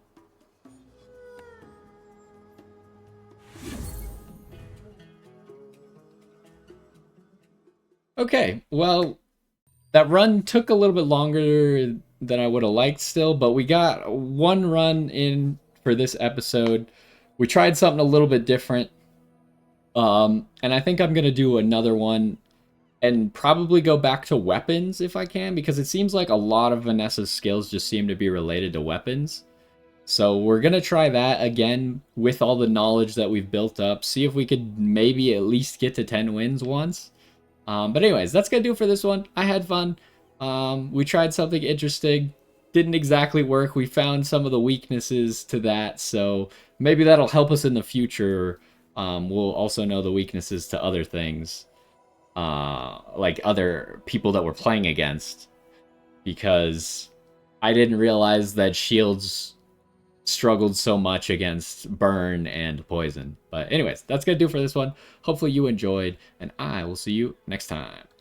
Okay, well, that run took a little bit longer than I would have liked still, but we got 1 run in for this episode. We tried something a little bit different. And I think I'm going to do another one and probably go back to weapons if I can, because it seems like a lot of Vanessa's skills just seem to be related to weapons. So we're going to try that again with all the knowledge that we've built up, see if we could maybe at least get to 10 wins once. But anyways, that's going to do it for this one. I had fun. We tried something interesting. Didn't exactly work. We found some of the weaknesses to that, so maybe that'll help us in the future. We'll also know the weaknesses to other things. Like other people that we're playing against, because I didn't realize that shields struggled so much against burn and poison. But anyways, that's gonna do for this one. Hopefully you enjoyed, and I will see you next time.